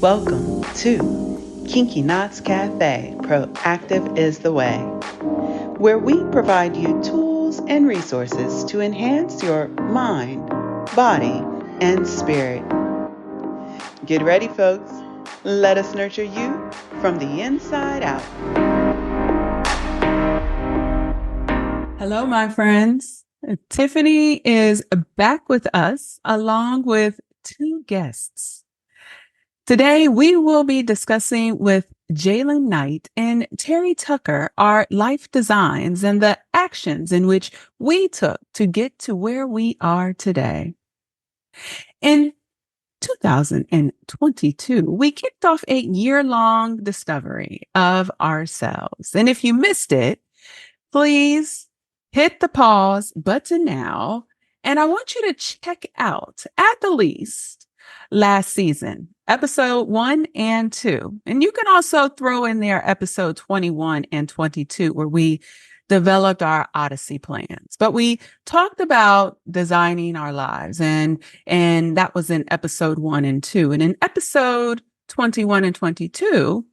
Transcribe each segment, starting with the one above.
Welcome to Kinky Knots Cafe, Proactive is the Way, where we provide you tools and resources to enhance your mind, body, and spirit. Get ready, folks. Let us nurture you from the inside out. Hello, my friends. Tiffany is back with us along with two guests. Today, we will be discussing with Jaylin Knight and Terry Tucker our life designs and the actions in which we took to get to where we are today. In 2022, we kicked off a year-long discovery of ourselves. And if you missed it, please hit the pause button now. And I want you to check out, at the least, last season, episode 1 and 2. And you can also throw in there episode 21 and 22, where we developed our Odyssey plans. But we talked about designing our lives, and that was in episode 1 and 2. And in episode 21 and 22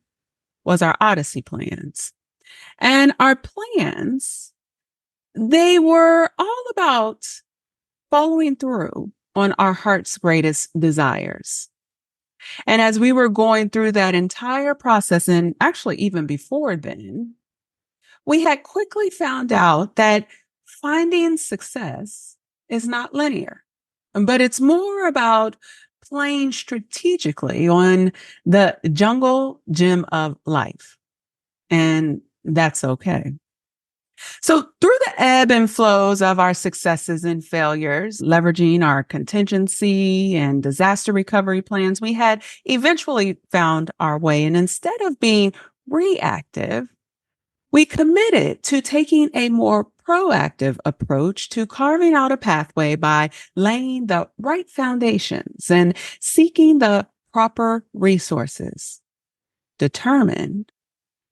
was our Odyssey plans. And our plans, they were all about following through on our heart's greatest desires. And as we were going through that entire process, and actually even before then, we had quickly found out that finding success is not linear, but it's more about playing strategically on the jungle gym of life. And that's okay. So through the ebb and flows of our successes and failures, leveraging our contingency and disaster recovery plans, we had eventually found our way. And instead of being reactive, we committed to taking a more proactive approach to carving out a pathway by laying the right foundations and seeking the proper resources, determined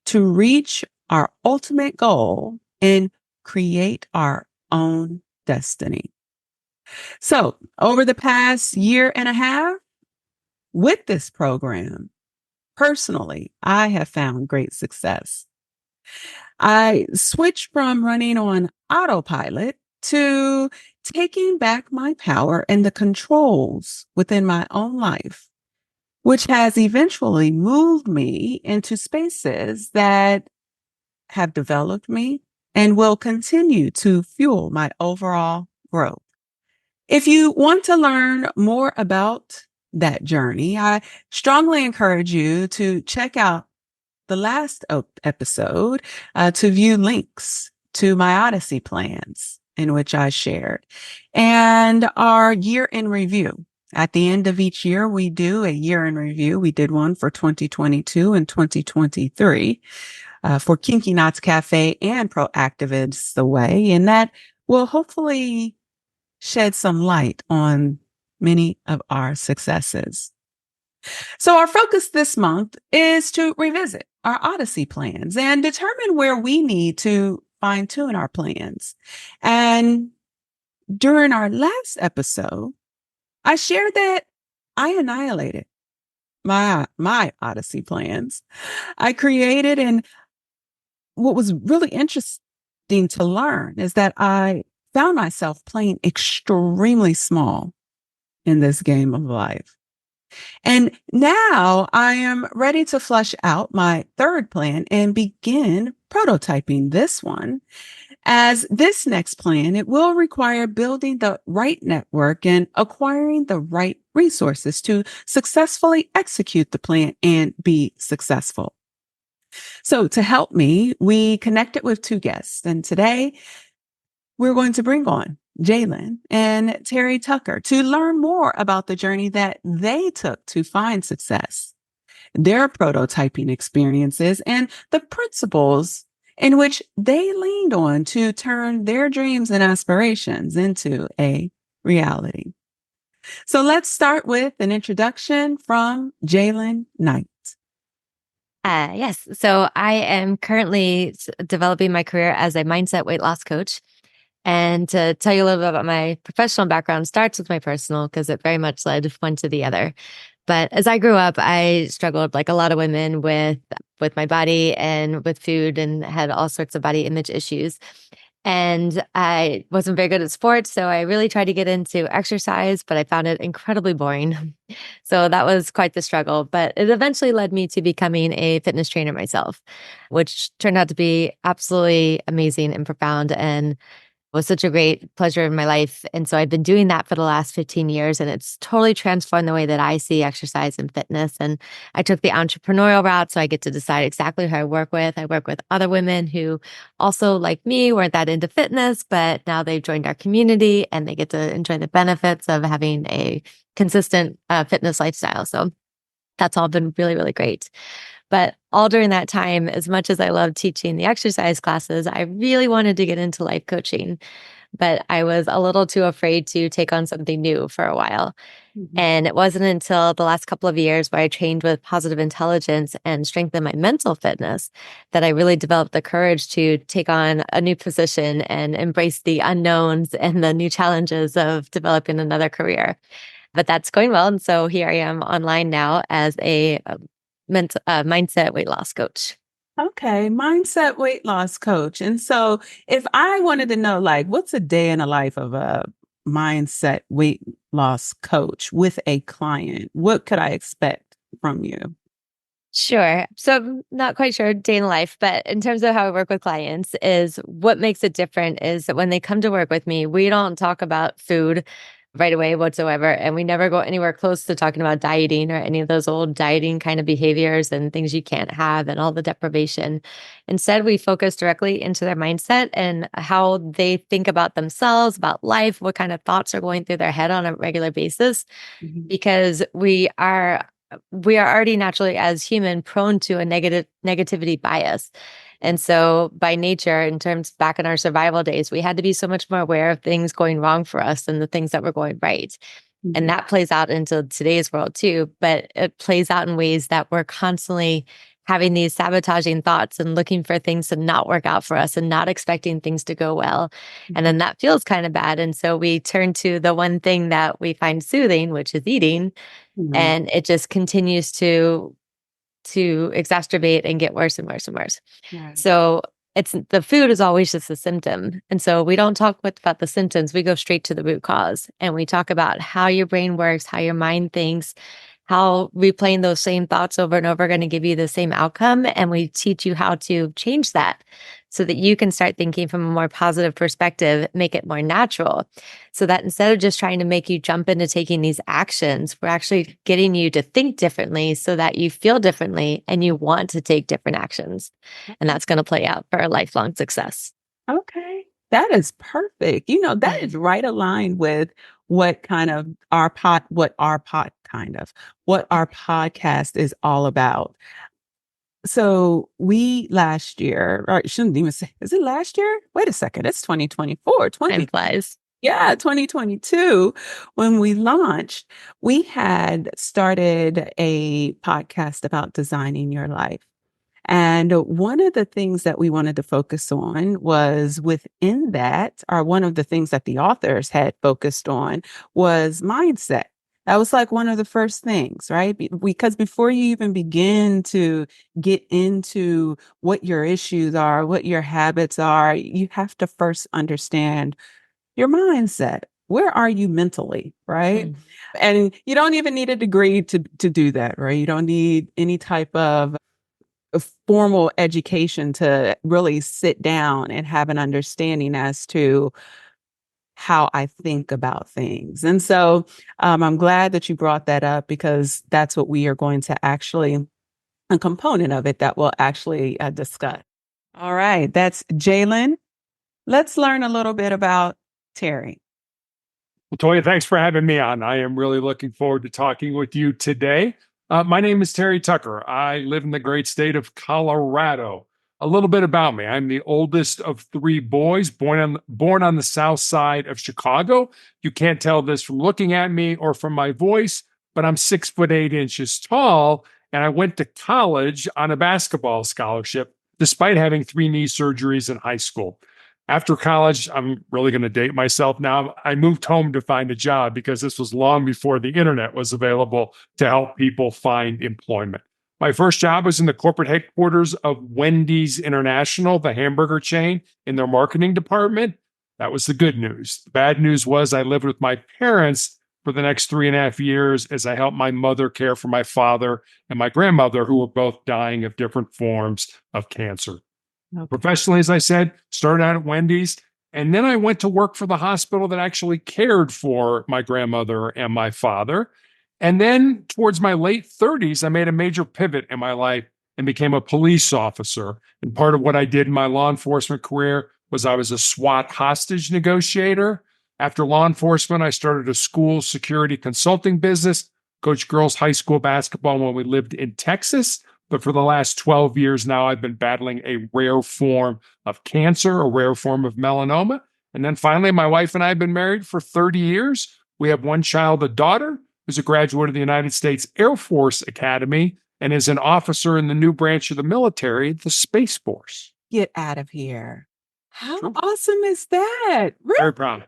to reach our ultimate goal and create our own destiny. So over the past year and a half with this program, personally, I have found great success. I switched from running on autopilot to taking back my power and the controls within my own life, which has eventually moved me into spaces that have developed me and will continue to fuel my overall growth. If you want to learn more about that journey, I strongly encourage you to check out the last episode to view links to my Odyssey plans in which I shared, and our year in review. At the end of each year, we do a year in review. We did one for 2022 and 2023 for Kinky Knots Cafe and Proactive is the Way. And that will hopefully shed some light on many of our successes. So our focus this month is to revisit our Odyssey plans and determine where we need to fine-tune our plans. And during our last episode, I shared that I annihilated my Odyssey plans. I created, and what was really interesting to learn is that I found myself playing extremely small in this game of life. And now I am ready to flush out my third plan and begin prototyping this one. As this next plan, it will require building the right network and acquiring the right resources to successfully execute the plan and be successful. So to help me, we connected with two guests, and today we're going to bring on Jaylin and Terry Tucker to learn more about the journey that they took to find success, their prototyping experiences, and the principles in which they leaned on to turn their dreams and aspirations into a reality. So let's start with an introduction from Jaylin Knight. Yes. So I am currently developing my career as a mindset weight loss coach. And to tell you a little bit about my professional background starts with my personal, because it very much led one to the other. But as I grew up, I struggled like a lot of women with my body and with food and had all sorts of body image issues. And I wasn't very good at sports, so I really tried to get into exercise, but I found it incredibly boring. So that was quite the struggle, but it eventually led me to becoming a fitness trainer myself, which turned out to be absolutely amazing and profound and was such a great pleasure in my life. And so I've been doing that for the last 15 years, and it's totally transformed the way that I see exercise and fitness. And I took the entrepreneurial route, so I get to decide exactly who I work with. I work with other women who also, like me, weren't that into fitness, but now they've joined our community and they get to enjoy the benefits of having a consistent fitness lifestyle. So that's all been really, really great. But all during that time, as much as I loved teaching the exercise classes, I really wanted to get into life coaching, but I was a little too afraid to take on something new for a while. Mhm. And it wasn't until the last couple of years where I trained with positive intelligence and strengthened my mental fitness that I really developed the courage to take on a new position and embrace the unknowns and the new challenges of developing another career. But that's going well. And so here I am online now as a mindset weight loss coach. Okay, mindset weight loss coach. And so if I wanted to know, like, what's a day in the life of a mindset weight loss coach with a client, what could I expect from you? Sure. So I'm not quite sure day in life, but in terms of how I work with clients is what makes it different is that when they come to work with me, we don't talk about food right away whatsoever. And we never go anywhere close to talking about dieting or any of those old dieting kind of behaviors and things you can't have and all the deprivation. Instead, we focus directly into their mindset and how they think about themselves, about life, what kind of thoughts are going through their head on a regular basis Mhm. because we are already naturally as human prone to a negativity bias. And so by nature, in terms back in our survival days, we had to be so much more aware of things going wrong for us than the things that were going right. And Mhm. that plays out into today's world too, but it plays out in ways that we're constantly having these sabotaging thoughts and looking for things to not work out for us and not expecting things to go well. And Mhm. then that feels kind of bad. And so we turn to the one thing that we find soothing, which is eating, Right. and it just continues to exacerbate and get worse and worse and worse. Right. So it's the food is always just a symptom. And so we don't talk about the symptoms. We go straight to the root cause and we talk about how your brain works, how your mind thinks, how replaying those same thoughts over and over are going to give you the same outcome. And we teach you how to change that so that you can start thinking from a more positive perspective, make it more natural. So that instead of just trying to make you jump into taking these actions, we're actually getting you to think differently so that you feel differently and you want to take different actions. And that's going to play out for a lifelong success. Okay. That is perfect. That is right aligned with what our podcast is all about. So we last year, or I shouldn't even say, is it last year? Wait a second. It's 2024, Time flies. yeah, 2022. When we launched, we had started a podcast about designing your life. And one of the things that we wanted to focus on was within that, or one of the things that the authors had focused on was mindset. That was like one of the first things, right? Because before you even begin to get into what your issues are, what your habits are, you have to first understand your mindset. Where are you mentally, right? Mhm. And you don't even need a degree to do that, right? You don't need any type of a formal education to really sit down and have an understanding as to how I think about things. And so I'm glad that you brought that up because that's what we are going to actually, a component of it that we'll actually discuss. All right, that's Jaylin. Let's learn a little bit about Terry. Well, Toya, thanks for having me on. I am really looking forward to talking with you today. My name is Terry Tucker. I live in the great state of Colorado. A little bit about me. I'm the oldest of three boys, born on the south side of Chicago. You can't tell this from looking at me or from my voice, but I'm 6'8" tall, and I went to college on a basketball scholarship, despite having three knee surgeries in high school. After college, I'm really going to date myself now. I moved home to find a job because this was long before the internet was available to help people find employment. My first job was in the corporate headquarters of Wendy's International, the hamburger chain, in their marketing department. That was the good news. The bad news was I lived with my parents for the next 3.5 years as I helped my mother care for my father and my grandmother, who were both dying of different forms of cancer. Okay. Professionally, as I said, started out at Wendy's. And then I went to work for the hospital that actually cared for my grandmother and my father. And then towards my late 30s, I made a major pivot in my life and became a police officer. And part of what I did in my law enforcement career was I was a SWAT hostage negotiator. After law enforcement, I started a school security consulting business, coached girls high school basketball when we lived in Texas. But for the last 12 years now, I've been battling a rare form of cancer, a rare form of melanoma. And then finally, my wife and I have been married for 30 years. We have one child, a daughter, who's a graduate of the United States Air Force Academy and is an officer in the new branch of the military, the Space Force. Get out of here. How True. awesome is that? Really? Very proud.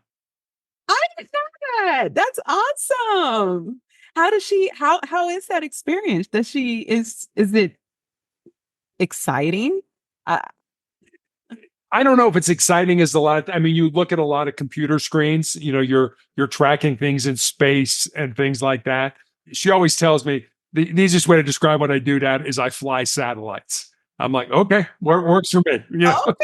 I didn't know that. That's awesome. How is that experience? Is it exciting? I don't know if it's exciting as a lot. I mean, you look at a lot of computer screens, you're tracking things in space and things like that. She always tells me the easiest way to describe what I do, Dad, is I fly satellites. I'm like, okay, works for me. Okay.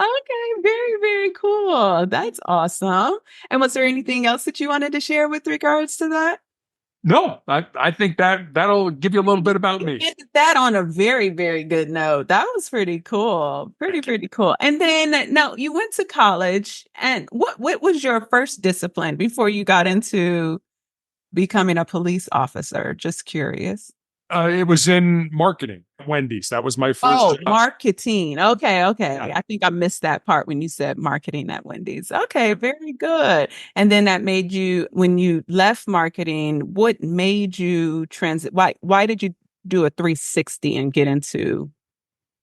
Okay, very, very cool. That's awesome. And was there anything else that you wanted to share with regards to that? No, I think that'll give you a little bit about me. Ended that on a very, very good note. That was pretty cool. Pretty cool. And then now you went to college, and what was your first discipline before you got into becoming a police officer? Just curious. It was in marketing, Wendy's. That was my first Oh, job. marketing. Okay. Yeah. I think I missed that part when you said marketing at Wendy's. Okay, very good. And then that made you, when you left marketing, what made you transit? Why did you do a 360 and get into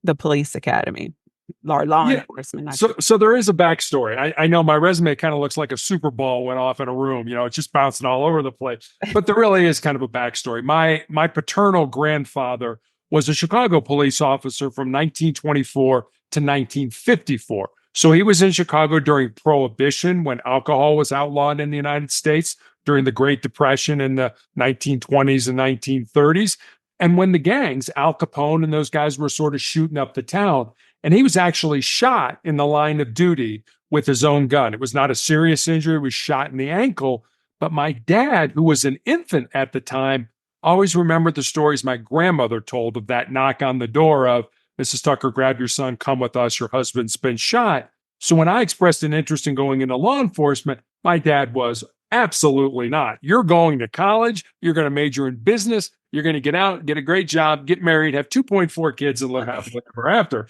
the police academy or law Yeah. enforcement? So there is a backstory. I know my resume kind of looks like a Super Bowl went off in a room. It's just bouncing all over the place. But there really is kind of a backstory. My paternal grandfather was a Chicago police officer from 1924 to 1954. So he was in Chicago during Prohibition when alcohol was outlawed in the United States during the Great Depression in the 1920s and 1930s. And when the gangs, Al Capone and those guys were sort of shooting up the town, and he was actually shot in the line of duty with his own gun. It was not a serious injury. He was shot in the ankle. But my dad, who was an infant at the time, always remembered the stories my grandmother told of that knock on the door of, Mrs. Tucker, grab your son, come with us. Your husband's been shot. So when I expressed an interest in going into law enforcement, my dad was absolutely not. You're going to college. You're going to major in business. You're going to get out, get a great job, get married, have 2.4 kids, and live happily ever after.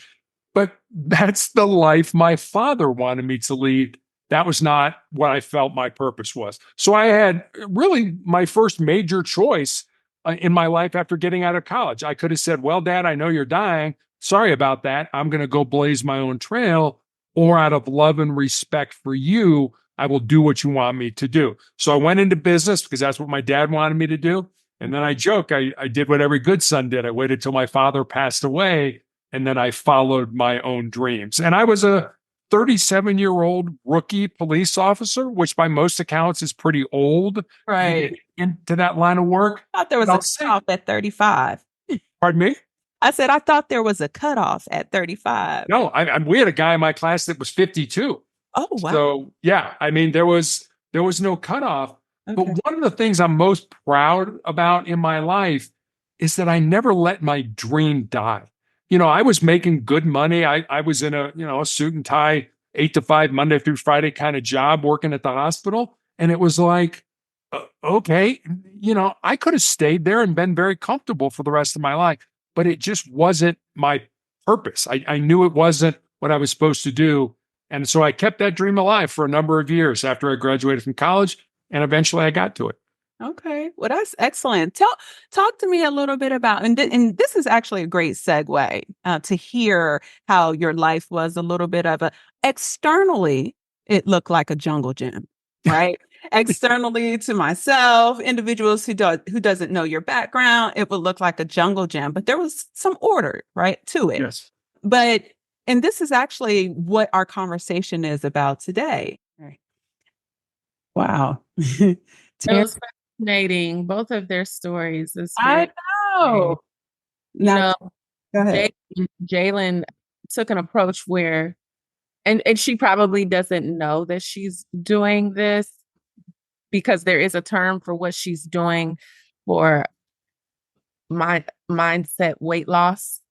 But that's the life my father wanted me to lead. That was not what I felt my purpose was. So I had really my first major choice in my life after getting out of college. I could have said, well, Dad, I know you're dying. Sorry about that. I'm going to go blaze my own trail. Or out of love and respect for you, I will do what you want me to do. So I went into business because that's what my dad wanted me to do. And then I joke, I did what every good son did. I waited till my father passed away, and then I followed my own dreams. And I was a 37-year-old rookie police officer, which by most accounts is pretty old. Right. Into that line of work. I thought there was a cutoff at 35. Pardon me? I said, I thought there was a cutoff at 35. No, we had a guy in my class that was 52. Oh, wow. So yeah, I mean, there was no cutoff. Okay. But one of the things I'm most proud about in my life is that I never let my dream die. I was making good money. I was in a suit and tie, 8 to 5, Monday through Friday kind of job working at the hospital. And it was like, okay, I could have stayed there and been very comfortable for the rest of my life, but it just wasn't my purpose. I knew it wasn't what I was supposed to do. And so I kept that dream alive for a number of years after I graduated from college. And eventually I got to it. Okay. Well, that's excellent. Talk to me a little bit about, and this is actually a great segue to hear how your life was a little bit of a externally, it looked like a jungle gym, right? Externally to myself, individuals who doesn't know your background, it would look like a jungle gym, but there was some order, right, to it. Yes. But and this is actually what our conversation is about today. Right. Wow. It Terry, was fascinating. Both of their stories is I very know. fascinating. You Now, know, go ahead. Jaylin took an approach where, and she probably doesn't know that she's doing this because there is a term for what she's doing for mindset weight loss.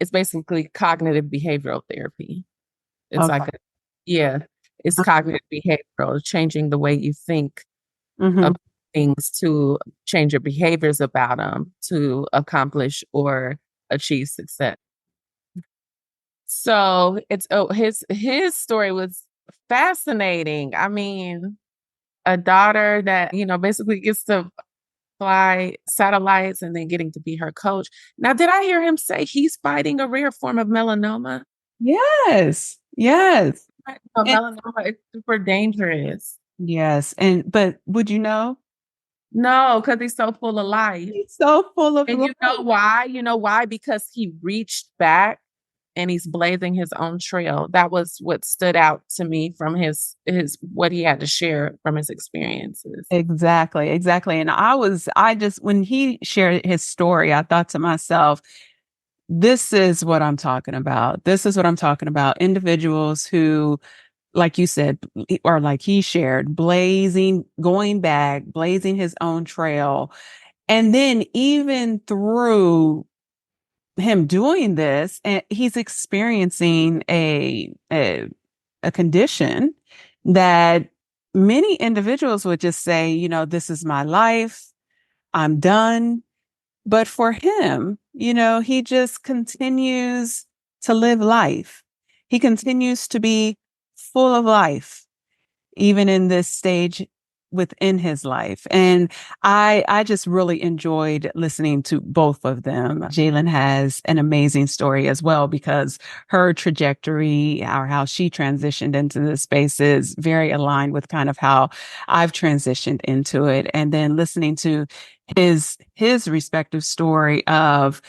It's basically cognitive behavioral therapy. It's like Okay. a, yeah, it's cognitive behavioral, changing the way you think Mhm. of things to change your behaviors about them to accomplish or achieve success. So it's his story was fascinating. I mean, a daughter that, basically gets to fly satellites and then getting to be her coach. Now, did I hear him say he's fighting a rare form of melanoma? Yes. Yes. And Melanoma is super dangerous. yes. And but would you know? No, because he's so full of life. He's so full of And life. you know why? You know why? Because he reached back and he's blazing his own trail. That was what stood out to me from his what he had to share from his experiences. Exactly. Exactly. And I just when he shared his story, I thought to myself, this is what I'm talking about. This is what I'm talking about. Individuals who, like you said, or like he shared, going back, blazing his own trail. And then even through him doing this, and he's experiencing a condition that many individuals would just say, this is my life. I'm done. But for him, he just continues to live life. He continues to be full of life even in this stage within his life. And I just really enjoyed listening to both of them. Jaylin has an amazing story as well because her trajectory or how she transitioned into this space is very aligned with kind of how I've transitioned into it. And then listening to his respective story of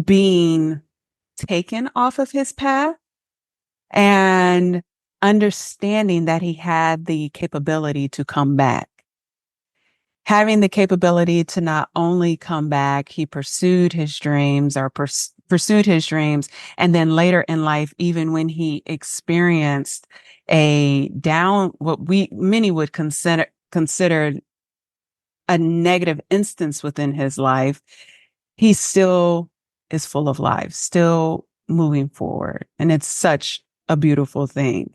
being taken off of his path and understanding that he had the capability to come back. Having the capability to not only come back, he pursued his dreams or pursued his dreams. And then later in life, even when he experienced what many would consider a negative instance within his life, he still is full of life, still moving forward. And it's such a beautiful thing.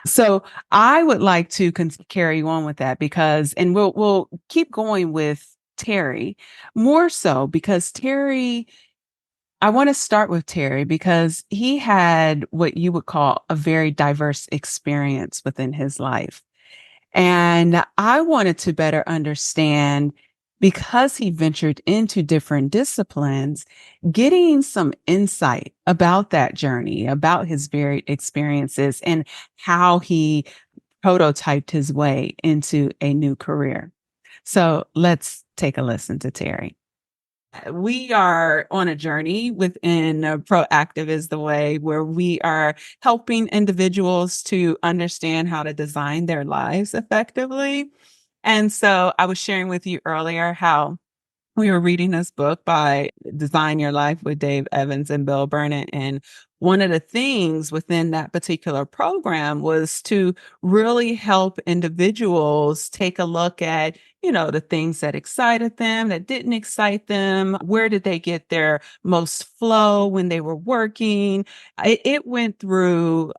So I would like to carry on with that because, and we'll keep going with Terry more so because I want to start with Terry because he had what you would call a very diverse experience within his life. And I wanted to better understand because he ventured into different disciplines, getting some insight about that journey, about his varied experiences and how he prototyped his way into a new career. So let's take a listen to Terry. We are on a journey within Proactive is the Way where we are helping individuals to understand how to design their lives effectively. And so I was sharing with you earlier how we were reading this book by Design Your Life with Dave Evans and Bill Burnett. And one of the things within that particular program was to really help individuals take a look at, the things that excited them, that didn't excite them. Where did they get their most flow when they were working? It went through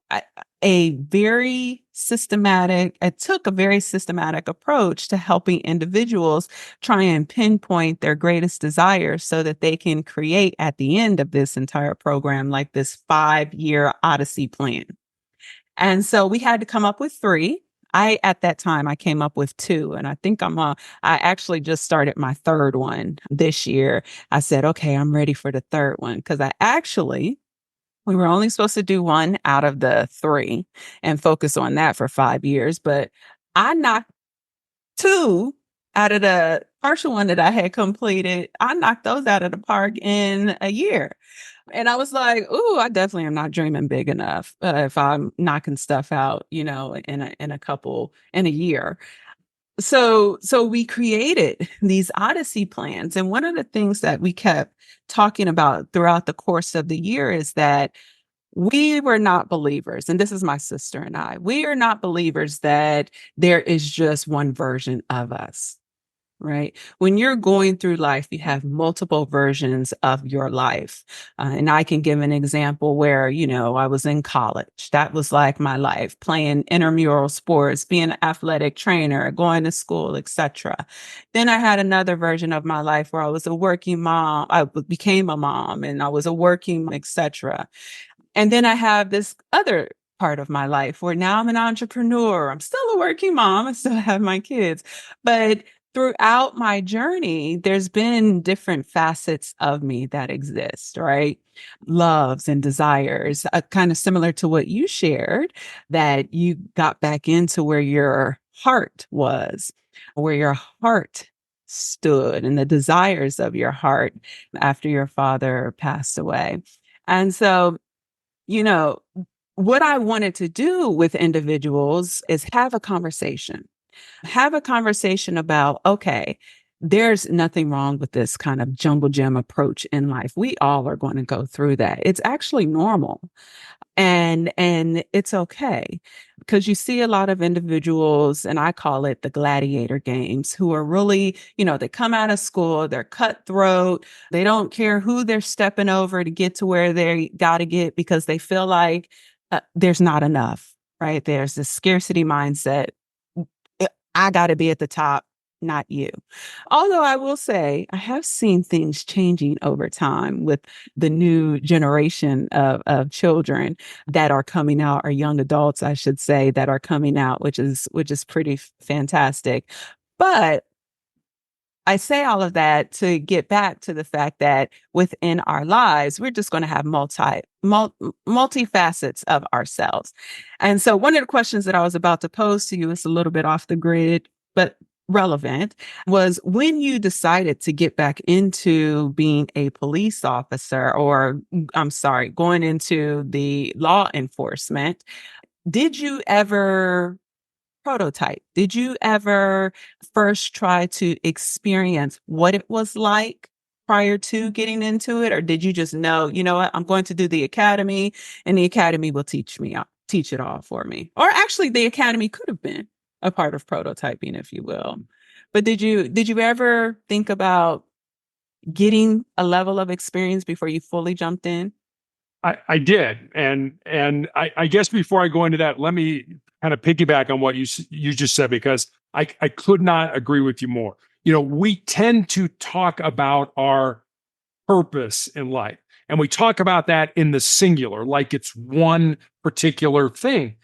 it took a very systematic approach to helping individuals try and pinpoint their greatest desires so that they can create at the end of this entire program, like this 5-year Odyssey plan. And so we had to come up with three. At that time, I came up with two, and I think I actually just started my third one this year. I said, okay, I'm ready for the third one because we were only supposed to do one out of the three and focus on that for 5 years, but I knocked two out of the partial one that I had completed. I knocked those out of the park in a year. And I was like, "Ooh, I definitely am not dreaming big enough if I'm knocking stuff out, in a year." So we created these Odyssey plans, and one of the things that we kept talking about throughout the course of the year is that we were not believers, and this is my sister and I. We are not believers that there is just one version of us. Right. When you're going through life, you have multiple versions of your life. And I can give an example where, I was in college. That was like my life, playing intramural sports, being an athletic trainer, going to school, etc. Then I had another version of my life where I was a working mom. I became a mom and I was a working, etc. And then I have this other part of my life where now I'm an entrepreneur. I'm still a working mom. I still have my kids. But throughout my journey, there's been different facets of me that exist, right? Loves and desires, kind of similar to what you shared, that you got back into where your heart was, where your heart stood, and the desires of your heart after your father passed away. And so, you know, what I wanted to do with individuals is have a conversation about, okay, there's nothing wrong with this kind of jungle gym approach in life. We all are going to go through that. It's actually normal. And it's okay because you see a lot of individuals, and I call it the gladiator games, who are really, they come out of school, they're cutthroat, they don't care who they're stepping over to get to where they got to get because they feel like there's not enough, right? There's this scarcity mindset. I got to be at the top, not you. Although I will say, I have seen things changing over time with the new generation of children that are coming out, or young adults, I should say, that are coming out, which is pretty fantastic. But I say all of that to get back to the fact that within our lives, we're just going to have multi facets of ourselves. And so one of the questions that I was about to pose to you is a little bit off the grid, but relevant, was when you decided to get back into being a police officer, or I'm sorry, going into the law enforcement, did you ever prototype? Did you ever first try to experience what it was like prior to getting into it? Or did you just know, what, I'm going to do the academy and the academy will teach it all for me? Or actually the academy could have been a part of prototyping, if you will. But did you ever think about getting a level of experience before you fully jumped in? I did, and I guess before I go into that, let me kind of piggyback on what you just said, because I could not agree with you more. We tend to talk about our purpose in life, and we talk about that in the singular, like it's one particular thing.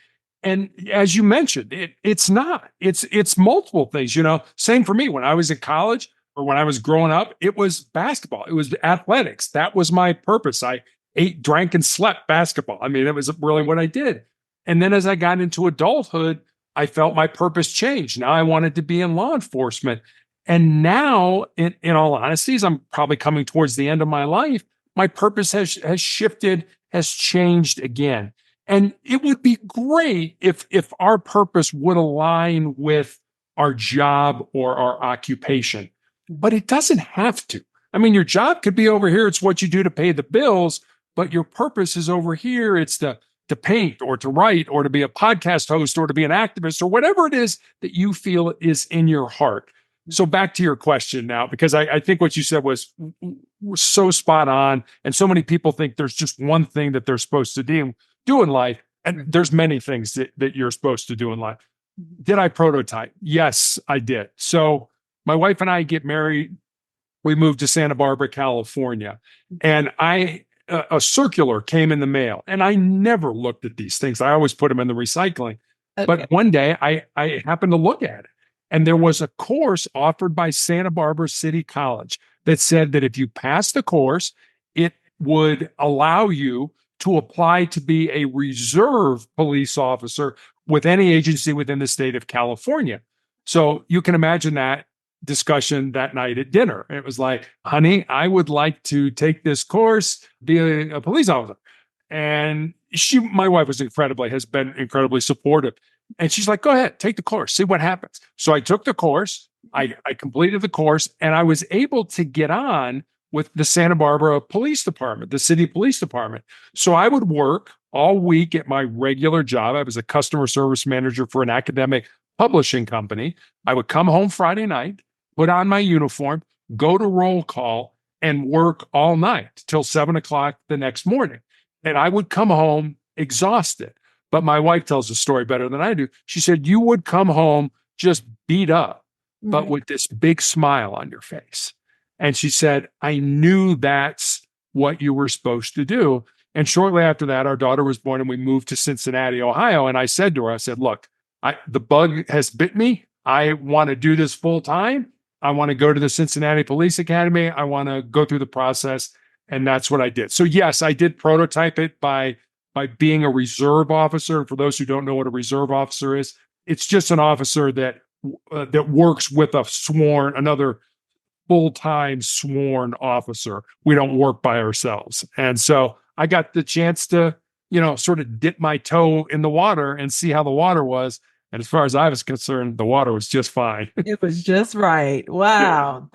And as you mentioned, it's not. It's multiple things. Same for me when I was in college or when I was growing up. It was basketball. It was athletics. That was my purpose. I ate, drank, and slept basketball. I mean, it was really what I did. And then as I got into adulthood, I felt my purpose changed. Now I wanted to be in law enforcement. And now, in all honesty, as I'm probably coming towards the end of my life, my purpose has shifted, has changed again. And it would be great if our purpose would align with our job or our occupation, but it doesn't have to. I mean, your job could be over here. It's what you do to pay the bills, but your purpose is over here. It's to paint or to write or to be a podcast host or to be an activist or whatever it is that you feel is in your heart. So back to your question now, because I think what you said was so spot on. And so many people think there's just one thing that they're supposed to do in life. And there's many things that you're supposed to do in life. Did I prototype? Yes, I did. So my wife and I get married. We moved to Santa Barbara, California. And a circular came in the mail, and I never looked at these things. I always put them in the recycling. Okay. But one day I happened to look at it, and there was a course offered by Santa Barbara City College that said that if you pass the course, it would allow you to apply to be a reserve police officer with any agency within the state of California. So you can imagine that discussion that night at dinner. It was like, honey, I would like to take this course, be a police officer. And my wife has been incredibly supportive. And she's like, go ahead, take the course, see what happens. So I took the course, I completed the course, and I was able to get on with the Santa Barbara Police Department, the city police department. So I would work all week at my regular job. I was a customer service manager for an academic publishing company. I would come home Friday night, put on my uniform, go to roll call, and work all night till 7 o'clock the next morning. And I would come home exhausted. But my wife tells the story better than I do. She said, you would come home just beat up, but with this big smile on your face. And she said, I knew that's what you were supposed to do. And shortly after that, our daughter was born and we moved to Cincinnati, Ohio. And I said to her, I said, look, the bug has bit me. I want to do this full time. I want to go to the Cincinnati Police Academy. I want to go through the process. And that's what I did. So yes, I did prototype it by being a reserve officer. For those who don't know what a reserve officer is, it's just an officer that works with another full-time sworn officer. We don't work by ourselves. And so I got the chance to, sort of dip my toe in the water and see how the water was. And as far as I was concerned, the water was just fine. It was just right. Wow.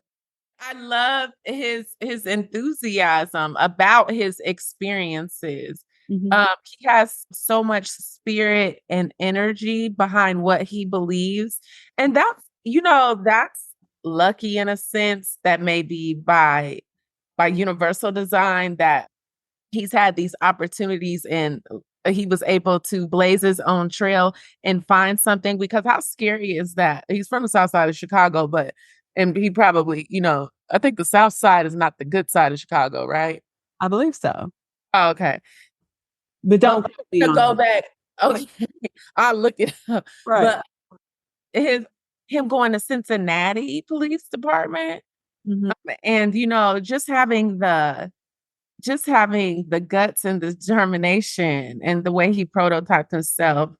I love his enthusiasm about his experiences. Mhm. He has so much spirit and energy behind what he believes. And that's lucky in a sense, that may be by universal design, that he's had these opportunities and he was able to blaze his own trail and find something. Because how scary is that? He's from the south side of Chicago, and he probably, I think the south side is not the good side of Chicago, right? I believe so. Oh, okay. But Well, don't put me to on go it. back. Okay. I'll look it up. Right. But him going to Cincinnati Police Department, Mhm. and just having the guts and the determination and the way he prototyped himself.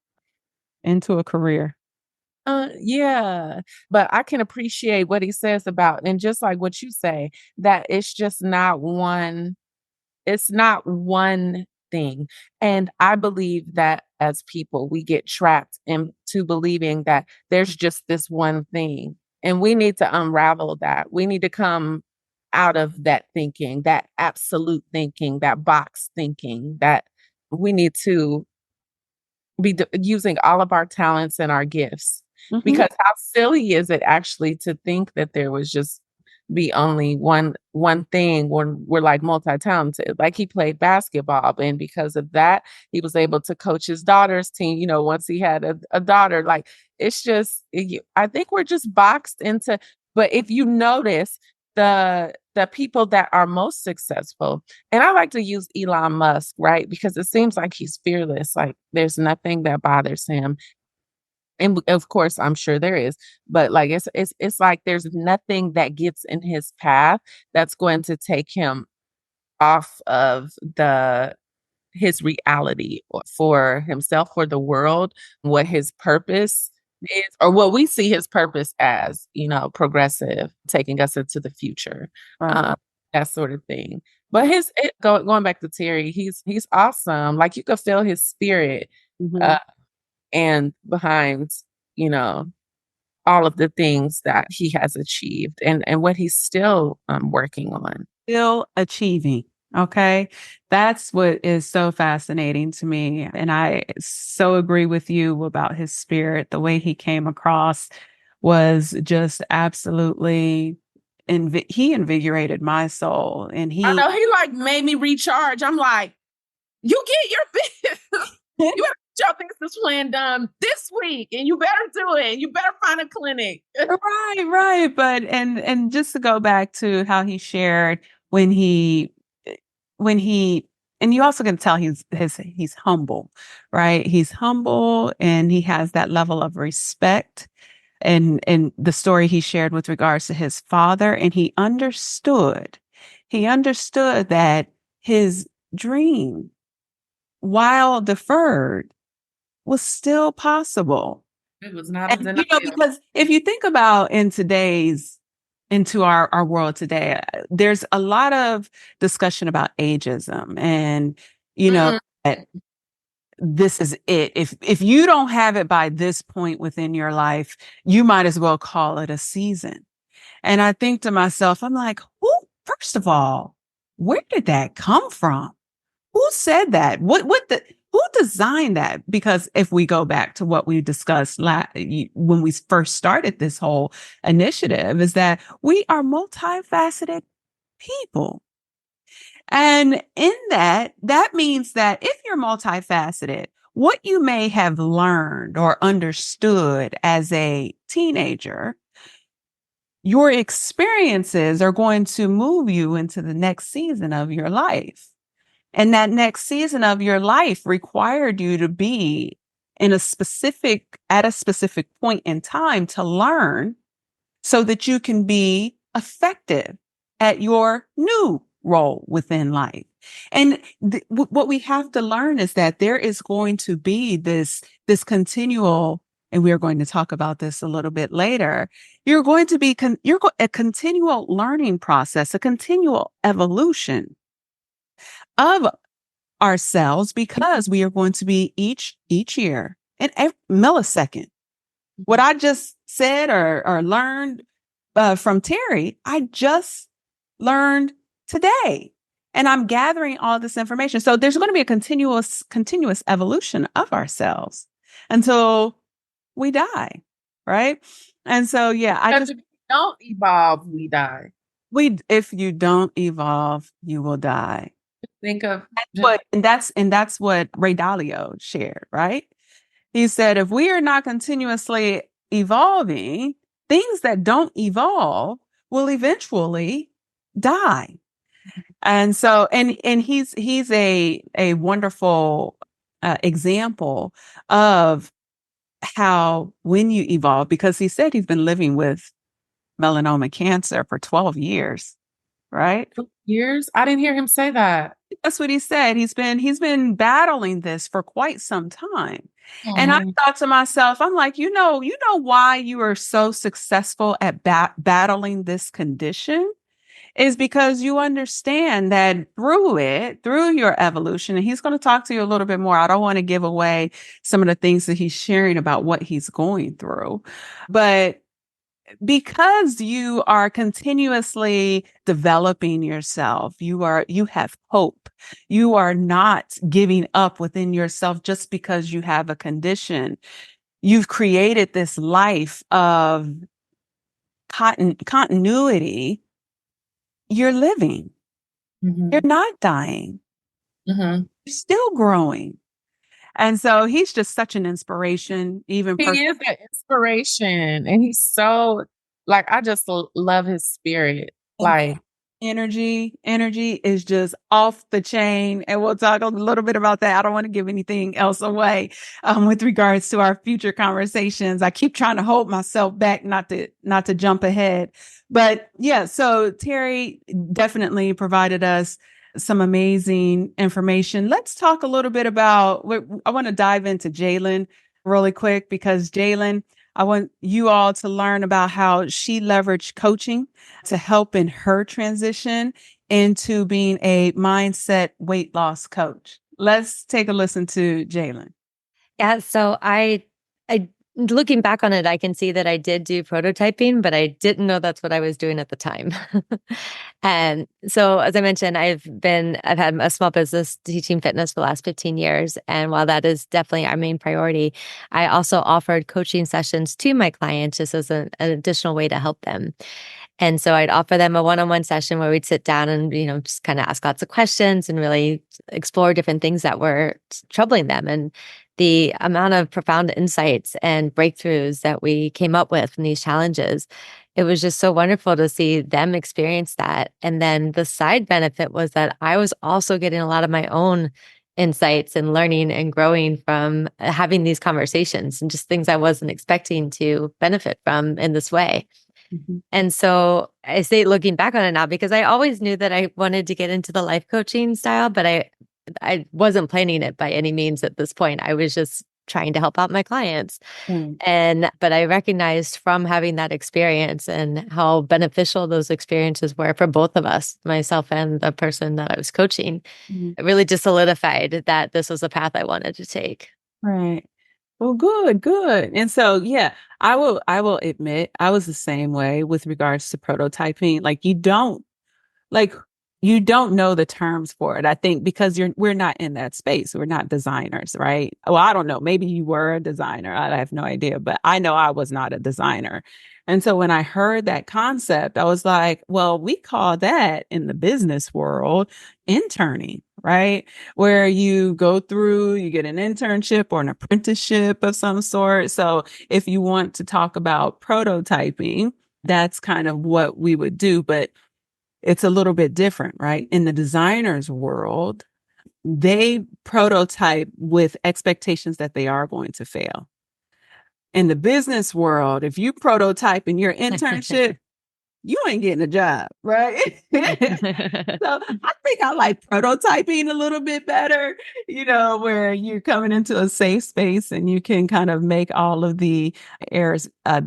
Into a career. Yeah, but I can appreciate what he says about, and just like what you say, that it's not one thing. And I believe that as people, we get trapped into believing that there's just this one thing. And we need to unravel that. We need to come out of that thinking, that absolute thinking, that box thinking, that we need to be using all of our talents and our gifts. Mhm. Because how silly is it actually to think that there was just be only one thing when we're like multi-talented. Like, he played basketball, and because of that, he was able to coach his daughter's team, once he had a daughter. Like, it's just, I think we're just boxed into. But if you notice, the people that are most successful, and I like to use Elon Musk, right? Because it seems like he's fearless. Like, there's nothing that bothers him. And of course, I'm sure there is, but like, it's like there's nothing that gets in his path that's going to take him off of his reality for himself, for the world, what his purpose is, or what we see his purpose as, progressive, taking us into the future, Right. that sort of thing. But going back to Terry, he's awesome. Like, you could feel his spirit. Mhm. And behind, you know, all of the things that he has achieved, and what he's still working on. Still achieving. Okay. That's what is so fascinating to me. And I so agree with you about his spirit. The way he came across was just absolutely, he invigorated my soul. And I he, know, he like made me recharge. I'm like, you get your business. You better get your business plan done this week, and you better do it. You better find a clinic. right. But, and just to go back to how he shared when he and you also can tell he's humble, right? He's humble and he has that level of respect. And the story he shared with regards to his father, and he understood that his dream, while deferred, was still possible. It was not a And, you know, denial. because if you think about into our world today, there's a lot of discussion about ageism and, you know, Mhm. that this is it. If you don't have it by this point within your life, you might as well call it a season. And I think to myself, I'm like, first of all, where did that come from? Who said that? Who designed that? Because if we go back to what we discussed when we first started this whole initiative, is that we are multifaceted people. And in that means that if you're multifaceted, what you may have learned or understood as a teenager, your experiences are going to move you into the next season of your life. And that next season of your life required you to be at a specific point in time to learn so that you can be effective at your new role within life. And what we have to learn is that there is going to be this continual, and we are going to talk about this a little bit later. You're going to be a continual learning process, a continual evolution of ourselves, because we are going to be each year and every millisecond. What I just said or learned from Terry, I just learned today. And I'm gathering all this information. So there's going to be a continuous evolution of ourselves until we die. Right. And so, yeah, Because if you don't evolve, we die. if you don't evolve, you will die. Think of That's what Ray Dalio shared, right? He said, if we are not continuously evolving, things that don't evolve will eventually die. And so, and he's a wonderful example of how when you evolve, because he said he's been living with melanoma cancer for 12 years, right? years. I didn't hear him say that. That's what he said. He's been battling this for quite some time. And I Oh, thought to myself, I'm like, you know why you are so successful at battling this condition is because you understand that through your evolution, and he's going to talk to you a little bit more. I don't want to give away some of the things that he's sharing about what he's going through, but because you are continuously developing yourself, you have hope. You are not giving up within yourself just because you have a condition. You've created this life of continuity. You're living. You're mhm, not dying. mhm. You're still growing. And so he's just such an inspiration, even He is an inspiration, and he's so like I just love his spirit. Like energy is just off the chain. And we'll talk a little bit about that. I don't want to give anything else away with regards to our future conversations. I keep trying to hold myself back, not to jump ahead. But yeah, so Terry definitely provided us some amazing information. Let's talk a little bit about, I want to dive into Jaylin really quick, because Jaylin, I want you all to learn about how she leveraged coaching to help in her transition into being a mindset weight loss coach. Let's take a listen to Jaylin. Yeah, so I looking back on it, I can see that I did do prototyping, but I didn't know that's what I was doing at the time. And so, as I mentioned, I've had a small business teaching fitness for the last 15 years. And while that is definitely our main priority, I also offered coaching sessions to my clients just as an additional way to help them. And so I'd offer them a one-on-one session where we'd sit down and, just kind of ask lots of questions and really explore different things that were troubling them. And the amount of profound insights and breakthroughs that we came up with from these challenges it was just so wonderful to see them experience that. And then the side benefit was that I was also getting a lot of my own insights and learning and growing from having these conversations and just things I wasn't expecting to benefit from in this way. Mm-hmm. And so I say, looking back on it now, because I always knew that I wanted to get into the life coaching style, but I wasn't planning it by any means at this point. I was just trying to help out my clients. But I recognized from having that experience and how beneficial those experiences were for both of us, myself and the person that I was coaching. Mm-hmm. It really just solidified that this was a path I wanted to take. Right. Well, good. And so, yeah, I will admit I was the same way with regards to prototyping. Like you don't know the terms for it. I think because we're not in that space. We're not designers, right? Well, I don't know. Maybe you were a designer. I have no idea, but I know I was not a designer. And so when I heard that concept, I was like, well, we call that in the business world interning, right? Where you go through, you get an internship or an apprenticeship of some sort. So if you want to talk about prototyping, that's kind of what we would do. But it's a little bit different, right? In the designer's world, they prototype with expectations that they are going to fail. In the business world, if you prototype in your internship, you ain't getting a job, right? So I think I like prototyping a little bit better, where you're coming into a safe space and you can kind of make all of the errors or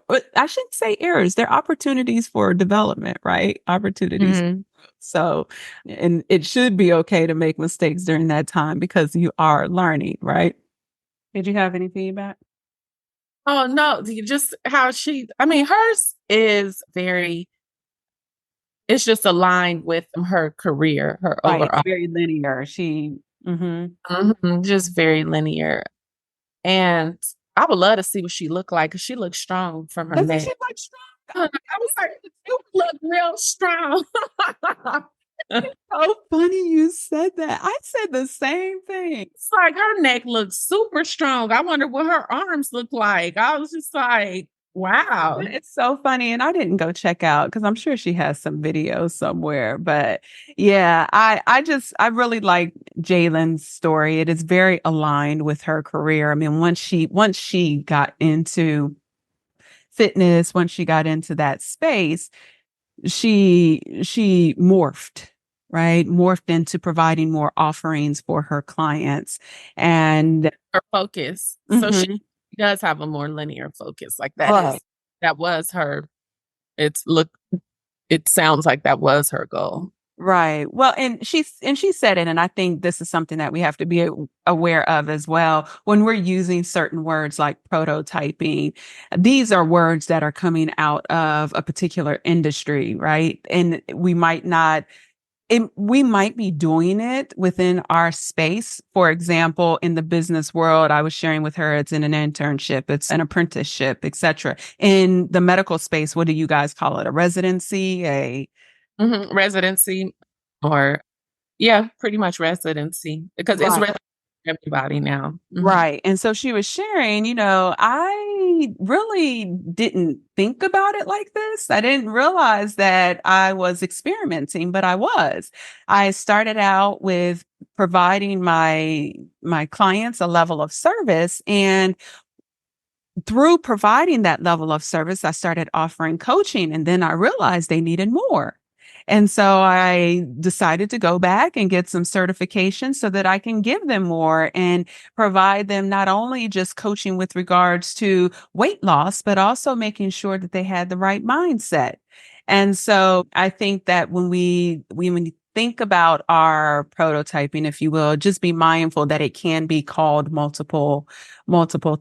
I shouldn't say errors, they're opportunities for development, right? Opportunities. Mm-hmm. So, and it should be okay to make mistakes during that time because you are learning, right? Did you have any feedback? Oh, no, just how hers is it's just aligned with her career, her Right. overall. Very linear. Just very linear. And I would love to see what she looked like because she looks strong from her Doesn't neck. she look strong? I was like, you look real strong. So funny you said that. I said the same thing. It's like her neck looks super strong. I wonder what her arms look like. I was just like, wow. It's so funny. And I didn't go check out because I'm sure she has some videos somewhere. But yeah, I really like Jaylin's story. It is very aligned with her career. I mean, once she got into fitness, once she got into that space, she morphed, right? Morphed into providing more offerings for her clients and her focus. So she does have a more linear focus. Like that was her. It sounds like that was her goal. Right. Well, and she said it, and I think this is something that we have to be aware of as well. When we're using certain words like prototyping, these are words that are coming out of a particular industry, right? And we might be doing it within our space. For example, in the business world, I was sharing with her, it's in an internship, it's an apprenticeship, etc. In the medical space, what do you guys call it? A residency, residency, or pretty much residency because it's everybody now. Right. And so she was sharing, I really didn't think about it like this. I didn't realize that I was experimenting, but I was. I started out with providing my clients a level of service, and through providing that level of service, I started offering coaching, and then I realized they needed more. And so I decided to go back and get some certifications so that I can give them more and provide them not only just coaching with regards to weight loss, but also making sure that they had the right mindset. And so I think that when we think about our prototyping, if you will, just be mindful that it can be called multiple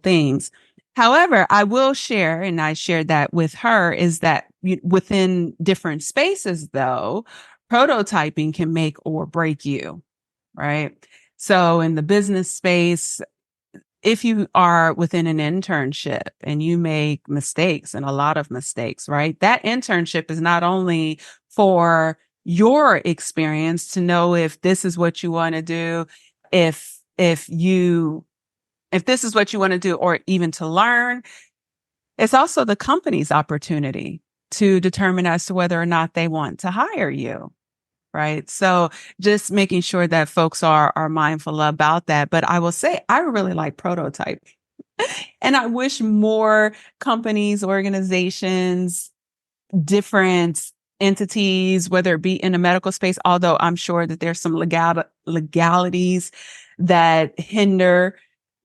things. However, I will share, and I shared that with her, is that within different spaces, though, prototyping can make or break you, right? So in the business space, if you are within an internship and you make mistakes, and a lot of mistakes, right? That internship is not only for your experience to know if this is what you want to do, if this is what you want to do, or even to learn, It's also the company's opportunity to determine as to whether or not they want to hire you. Right. So just making sure that folks are mindful about that. But I will say, I really like prototyping. And I wish more companies, organizations, different entities, whether it be in the medical space, although I'm sure that there's some legalities that hinder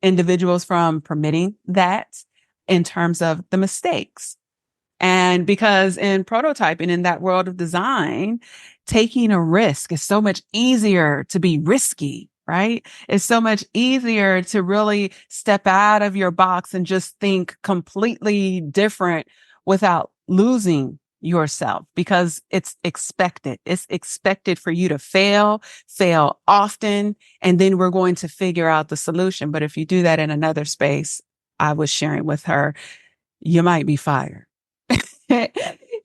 individuals from permitting that in terms of the mistakes. And because in prototyping, in that world of design, taking a risk is so much easier to be risky, right? It's so much easier to really step out of your box and just think completely different without losing yourself, because it's expected. It's expected for you to fail often, and then we're going to figure out the solution. But if you do that in another space, I was sharing with her, you might be fired.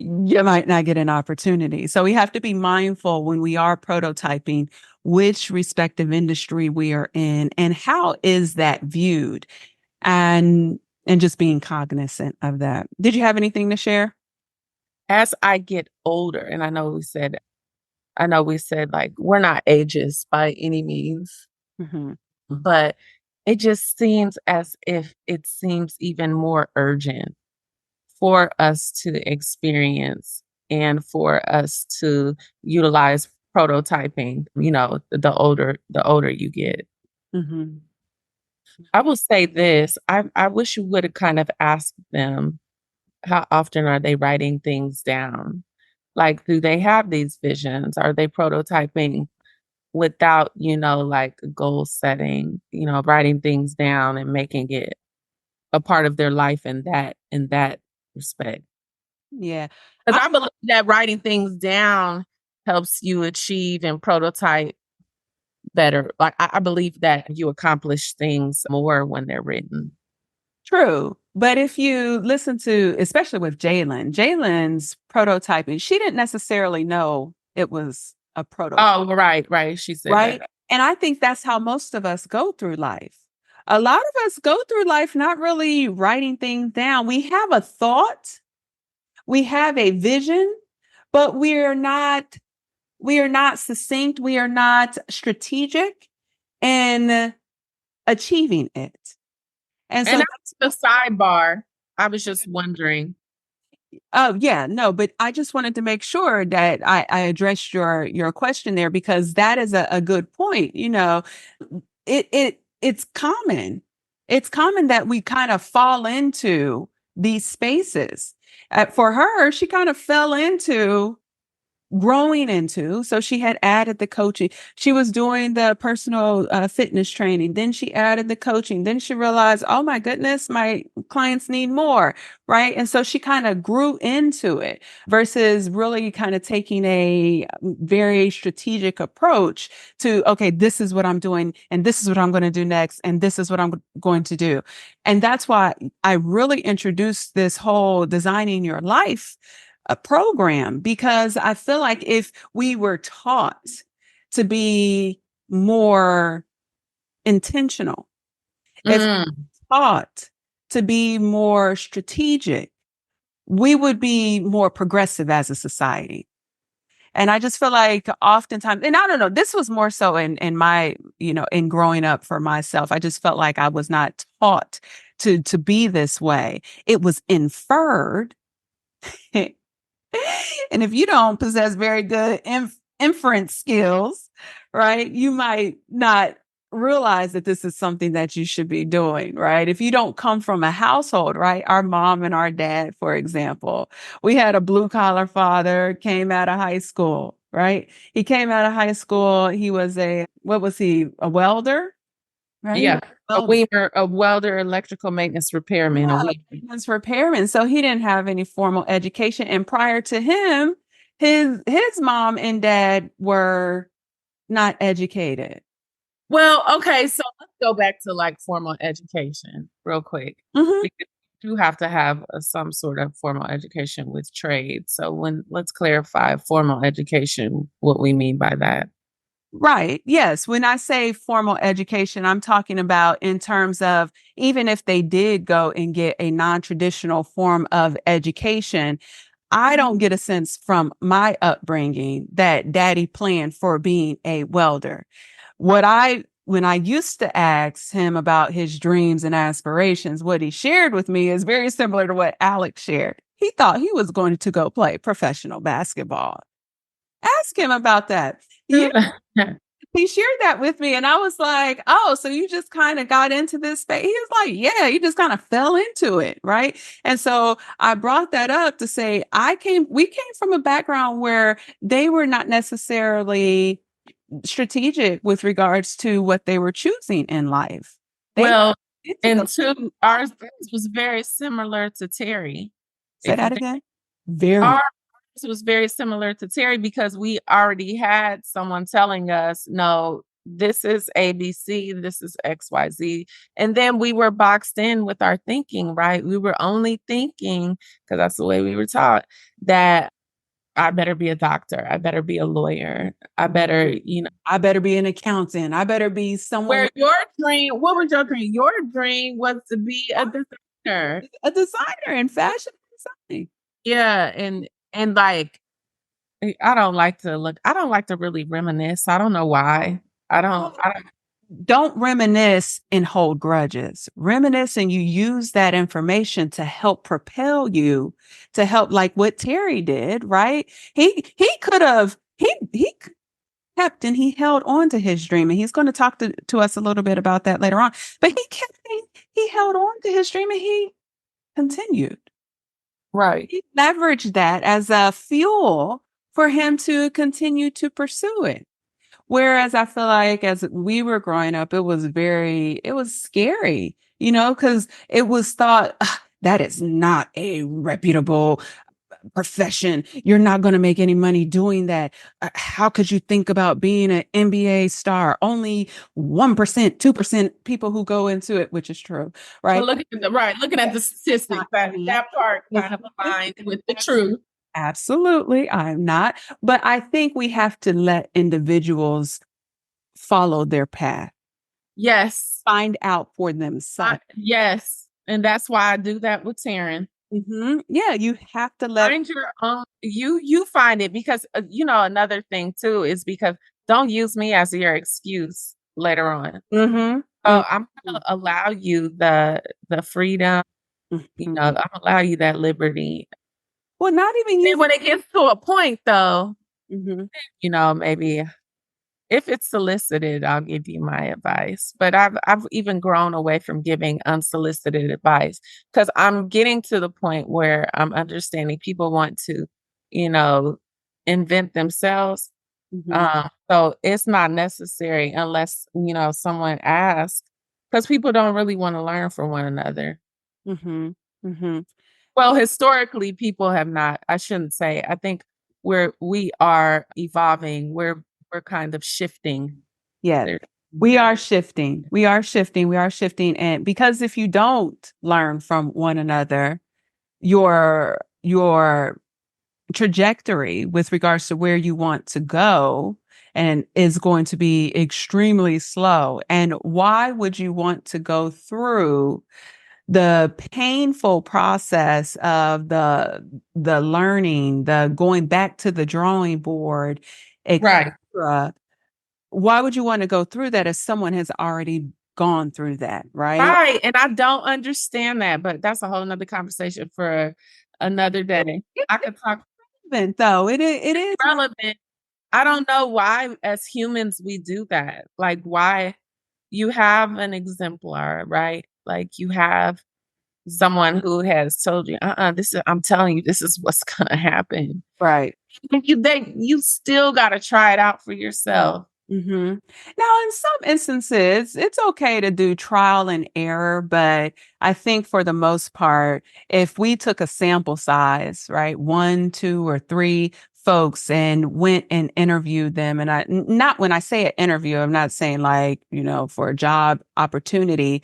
You might not get an opportunity. So we have to be mindful when we are prototyping which respective industry we are in and how is that viewed, and just being cognizant of that. Did you have anything to share? As I get older, and I know we said like we're not ageist by any means, Mhm. but it just seems as if it seems even more urgent for us to experience and for us to utilize prototyping, the older you get. Mhm. I will say this, I wish you would have kind of asked them how often are they writing things down? Like, do they have these visions? Are they prototyping without, like goal setting, writing things down and making it a part of their life in that respect? Yeah. Because I believe that writing things down helps you achieve and prototype better. Like I believe that you accomplish things more when they're written. True. But if you listen to, especially with Jaylin's prototyping, she didn't necessarily know it was a prototype. Oh, right. She said Right. that. And I think that's how most of us go through life. A lot of us go through life not really writing things down. We have a thought, we have a vision, but we are not succinct, we are not strategic in achieving it. And so And that's the sidebar. I was just wondering. oh yeah, no, but I just wanted to make sure that I addressed your question there, because that is a good point. It's common. It's common that we kind of fall into these spaces. For her, she kind of fell into growing into. So she had added the coaching. She was doing the personal fitness training. Then she added the coaching. Then she realized, oh my goodness, my clients need more. Right. And so she kind of grew into it versus really kind of taking a very strategic approach to, okay, this is what I'm doing and this is what I'm going to do next. And this is what I'm going to do. And that's why I really introduced this whole designing your life a program, because I feel like if we were taught to be more intentional, if Mm. taught to be more strategic, we would be more progressive as a society. And I just feel like oftentimes, and I don't know, this was more so in my, in growing up for myself. I just felt like I was not taught to be this way. It was inferred. And if you don't possess very good inference skills, right, you might not realize that this is something that you should be doing, right? If you don't come from a household, right? Our mom and our dad, for example, we had a blue collar father, came out of high school, right? He came out of high school. He was what was he? A welder, right? Yeah. Welder. A welder, electrical maintenance repairman. Yeah, maintenance repairman. So he didn't have any formal education. And prior to him, his mom and dad were not educated. Well, okay, so let's go back to like formal education real quick. Mhm. Because you do have to have some sort of formal education with trade. So let's clarify formal education, what we mean by that. Right. Yes. When I say formal education, I'm talking about in terms of even if they did go and get a non-traditional form of education, I don't get a sense from my upbringing that daddy planned for being a welder. When I used to ask him about his dreams and aspirations, what he shared with me is very similar to what Alex shared. He thought he was going to go play professional basketball. Ask him about that. Yeah, he shared that with me, and I was like, "Oh, so you just kind of got into this space?" He was like, "Yeah, you just kind of fell into it, right?" And so I brought that up to say we came from a background where they were not necessarily strategic with regards to what they were choosing in life. They Well, into and the two, ours was very similar to Terry. say If you that think again. Very ours was very similar to Terry because we already had someone telling us, no, this is ABC, this is XYZ. And then we were boxed in with our thinking, right? We were only thinking, because that's the way we were taught, that I better be a doctor, I better be a lawyer, I better, I better be an accountant. I better be someone where your dream, what was your dream? Your dream was to be a designer. a designer in fashion design. Yeah, and like I don't like to really reminisce. I don't know why. I don't Don't reminisce and hold grudges. Reminisce and you use that information to help propel you, to help like what Terry did, right? He could have he kept and he held on to his dream, and he's going to talk to us a little bit about that later on. But he held on to his dream and he continued. right. He leveraged that as a fuel for him to continue to pursue it. Whereas I feel like as we were growing up, it was scary, because it was thought that is not a reputable profession. You're not going to make any money doing that. How could you think about being an NBA star? Only 1%, 2% people who go into it, which is true, Well, right? looking at the statistics, that part kind of aligned with the truth. Absolutely. I'm not. But I think we have to let individuals follow their path, Yes. find out for themselves. Yes. And that's why I do that with Taryn. Yeah, you have to let Find your own you find it because another thing too is because don't use me as your excuse later on. I'm gonna allow you the freedom, I'm allow you that liberty. Well, not even And you. when it gets to a point though, Mhm. maybe if it's solicited, I'll give you my advice. But I've even grown away from giving unsolicited advice because I'm getting to the point where I'm understanding people want to, you know, invent themselves. So it's not necessary unless, someone asks, because people don't really want to learn from one another. Mhm. Mhm. Well, historically, people have not. I shouldn't say. I think we are evolving. We're kind of shifting. Yeah. There. We are shifting. We are shifting. We are shifting. And because if you don't learn from one another, your trajectory with regards to where you want to go and is going to be extremely slow. And why would you want to go through the painful process of the learning, the going back to the drawing board, Right. etc.? Why would you want to go through that if someone has already gone through that, right? Right. And I don't understand that, but that's a whole nother conversation for another day. I could talk Relevant, though. It is relevant. I don't know why as humans we do that. Like why you have an exemplar, right? Like you have someone who has told you, I'm telling you, this is what's gonna happen. right. And you still gotta try it out for yourself. Now, in some instances, it's okay to do trial and error, but I think for the most part, if we took a sample size, right, 1, 2, or 3 folks and went and interviewed them, and not when I say an interview, I'm not saying like, for a job opportunity,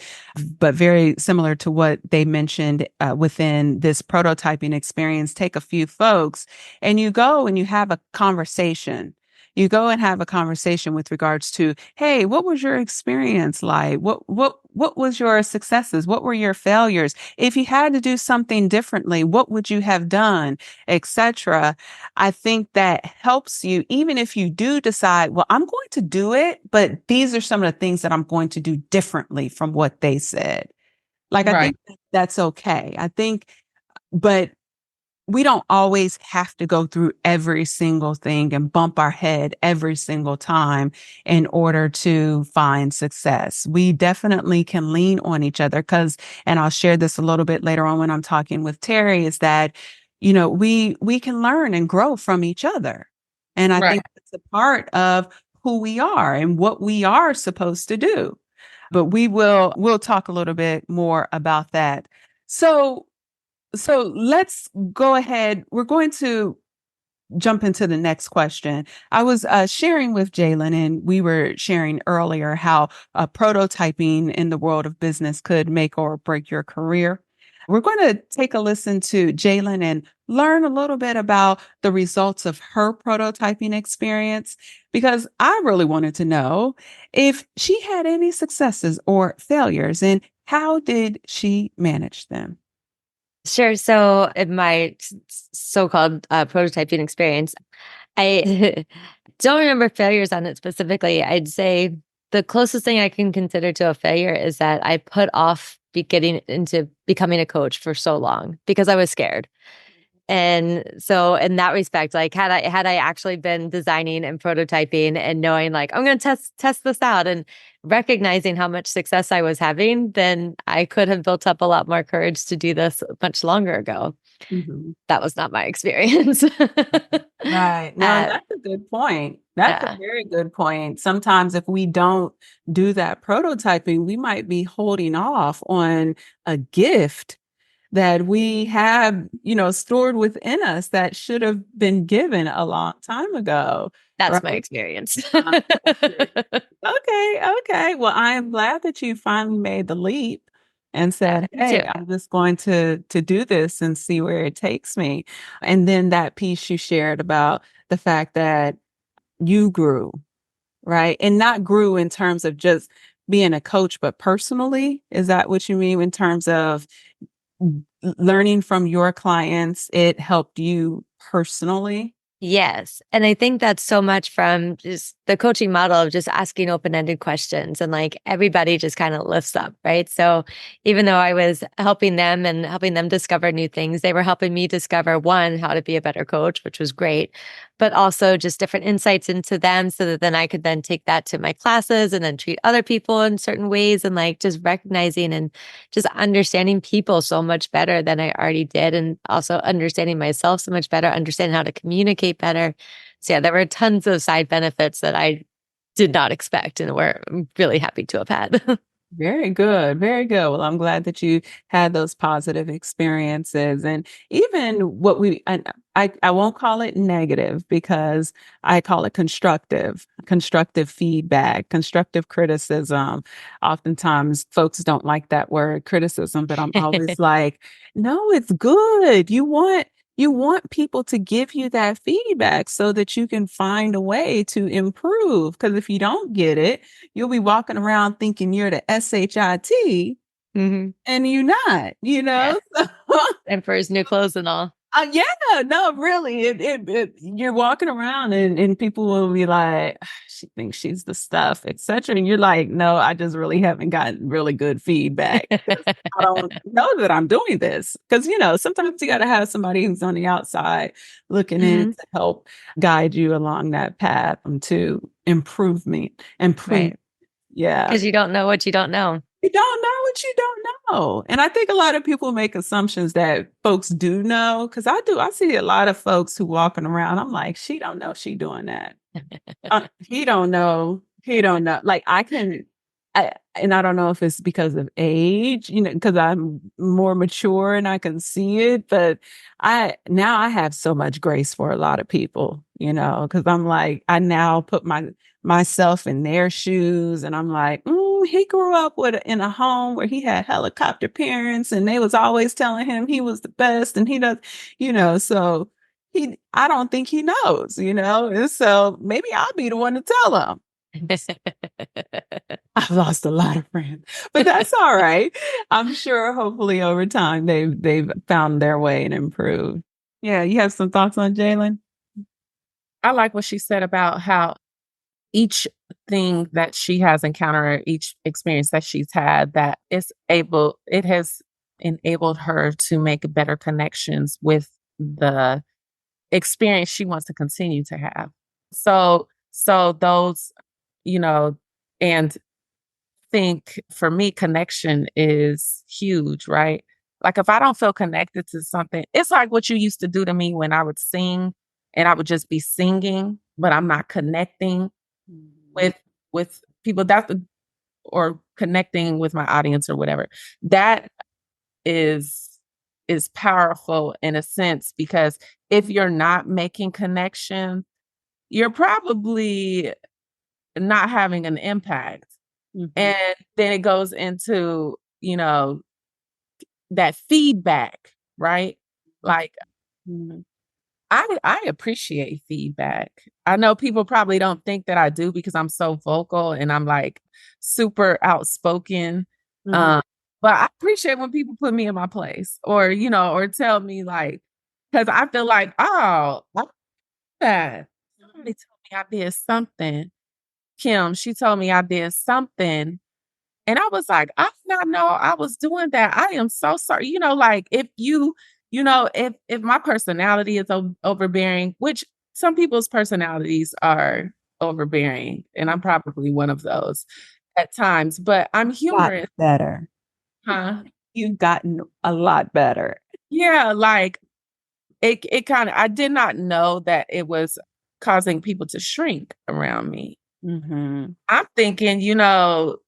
but very similar to what they mentioned within this prototyping experience, take a few folks and you go and you have a conversation. You go and have a conversation with regards to, hey, what was your experience like? What was your successes? What were your failures? If you had to do something differently, what would you have done, etc.? I think that helps you, even if you do decide, well, I'm going to do it, but these are some of the things that I'm going to do differently from what they said. Like, I Right. think that's okay. I think, but we don't always have to go through every single thing and bump our head every single time in order to find success. We definitely can lean on each other because, and I'll share this a little bit later on when I'm talking with Terry, is that, we can learn and grow from each other. And I Right. think it's a part of who we are and what we are supposed to do. But we'll talk a little bit more about that. So let's go ahead. We're going to jump into the next question. I was sharing with Jaylin, and we were sharing earlier how prototyping in the world of business could make or break your career. We're going to take a listen to Jaylin and learn a little bit about the results of her prototyping experience, because I really wanted to know if she had any successes or failures and how did she manage them? Sure. So in my so-called prototyping experience, I don't remember failures on it specifically. I'd say the closest thing I can consider to a failure is that I put off getting into becoming a coach for so long because I was scared. And so in that respect, like had I actually been designing and prototyping and knowing like I'm going to test this out and recognizing how much success I was having, then I could have built up a lot more courage to do this much longer ago. Mhm. That was not my experience. Right. No, uh, that's a good point. That's a yeah. very good point. Sometimes if we don't do that prototyping, we might be holding off on a gift that we have, stored within us that should have been given a long time ago. That's my Right. experience. Okay. Okay. Well, I am glad that you finally made the leap and Yeah, said, me too. hey, I'm just going to do this and see where it takes me. And then that piece you shared about the fact that you grew, right? And not grew in terms of just being a coach, but personally. Is that what you mean in terms of learning from your clients? It helped you personally? Yes. And I think that's so much from just the coaching model of just asking open-ended questions and like everybody just kind of lifts up, right? So even though I was helping them and helping them discover new things, they were helping me discover one, how to be a better coach, which was great, but also just different insights into them so that then I could then take that to my classes and then treat other people in certain ways and like just recognizing and just understanding people so much better than I already did. And also understanding myself so much better, understanding how to communicate better. So yeah, there were tons of side benefits that I did not expect and were really happy to have had. Very good. Very good. Well, I'm glad that you had those positive experiences. And even and I won't call it negative because I call it constructive feedback, constructive criticism. Oftentimes folks don't like that word criticism, but I'm always like, no, it's good. You want people to give you that feedback so that you can find a way to improve. Because if you don't get it, you'll be walking around thinking you're the SHIT hmm and you're not, you Yeah. know? And for his new clothes and all. Yeah, no, really. You're walking around and people will be like, "Ah, she thinks she's the stuff, etc." And you're like, no, I just really haven't gotten really good feedback. I don't know that I'm doing this. Because, sometimes you got to have somebody who's on the outside looking in hmm to help guide you along that path to improvement. Improve. Right. Yeah. Because you don't know what you don't know. You don't know what you don't know. And I think a lot of people make assumptions that folks do know. Cause I do. I see a lot of folks who walking around. I'm like, she don't know she doing that. He don't know. He don't know. Like and I don't know if it's because of age, because I'm more mature and I can see it, but I have so much grace for a lot of people, because I'm like, I now put myself in their shoes and I'm like, he grew up in a home where he had helicopter parents and they was always telling him he was the best and he does, so I don't think he knows, and so maybe I'll be the one to tell him. I've lost a lot of friends, but that's all right. I'm sure hopefully over time they've found their way and improved. Yeah, you have some thoughts on Jaylin? I like what she said about how each thing that she has encountered, each experience that she's had, it has enabled her to make better connections with the experience she wants to continue to have. So those, you know, and think for me, connection is huge, right? Like if I don't feel connected to something, it's like what you used to do to me when I would sing and I would just be singing, but I'm not connecting with people or connecting with my audience or whatever. That is powerful in a sense because if you're not making connection, you're probably not having an impact. Mhm. And then it goes into, that feedback, right? Like Mhm. I appreciate feedback. I know people probably don't think that I do because I'm so vocal and I'm like super outspoken. Mhm. But I appreciate when people put me in my place or, or tell me like, because I feel like, oh, I like that. Somebody told me I did something. Kim, she told me I did something. And I was like, I did not know I was doing that. I am so sorry. Like if my personality is overbearing, which some people's personalities are overbearing, and I'm probably one of those at times, but I'm humorous. Gotten better. Huh? You've gotten a lot better. Yeah, like it kind of I did not know that it was causing people to shrink around me. Mhm. I'm thinking,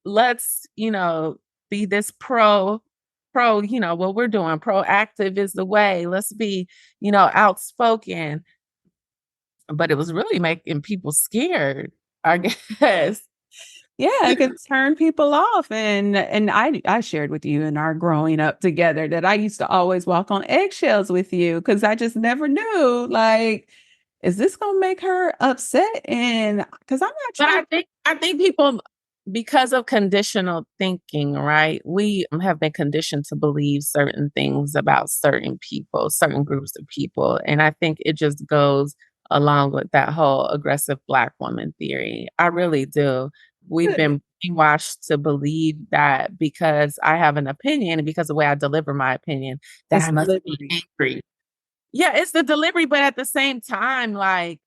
let's, be this what we're doing. Proactive is the way. Let's be, outspoken. But it was really making people scared, I guess. Yeah, it could turn people off. And I shared with you in our growing up together that I used to always walk on eggshells with you because I just never knew, like, is this gonna make her upset? And because I'm not But trying. I think people, because of conditional thinking, right? We have been conditioned to believe certain things about certain people, certain groups of people. And I think it just goes along with that whole aggressive Black woman theory. I really do. We've been brainwashed to believe that because I have an opinion and because of the way I deliver my opinion, that It's I must be delivery. angry. Yeah, it's the delivery, but at the same time, like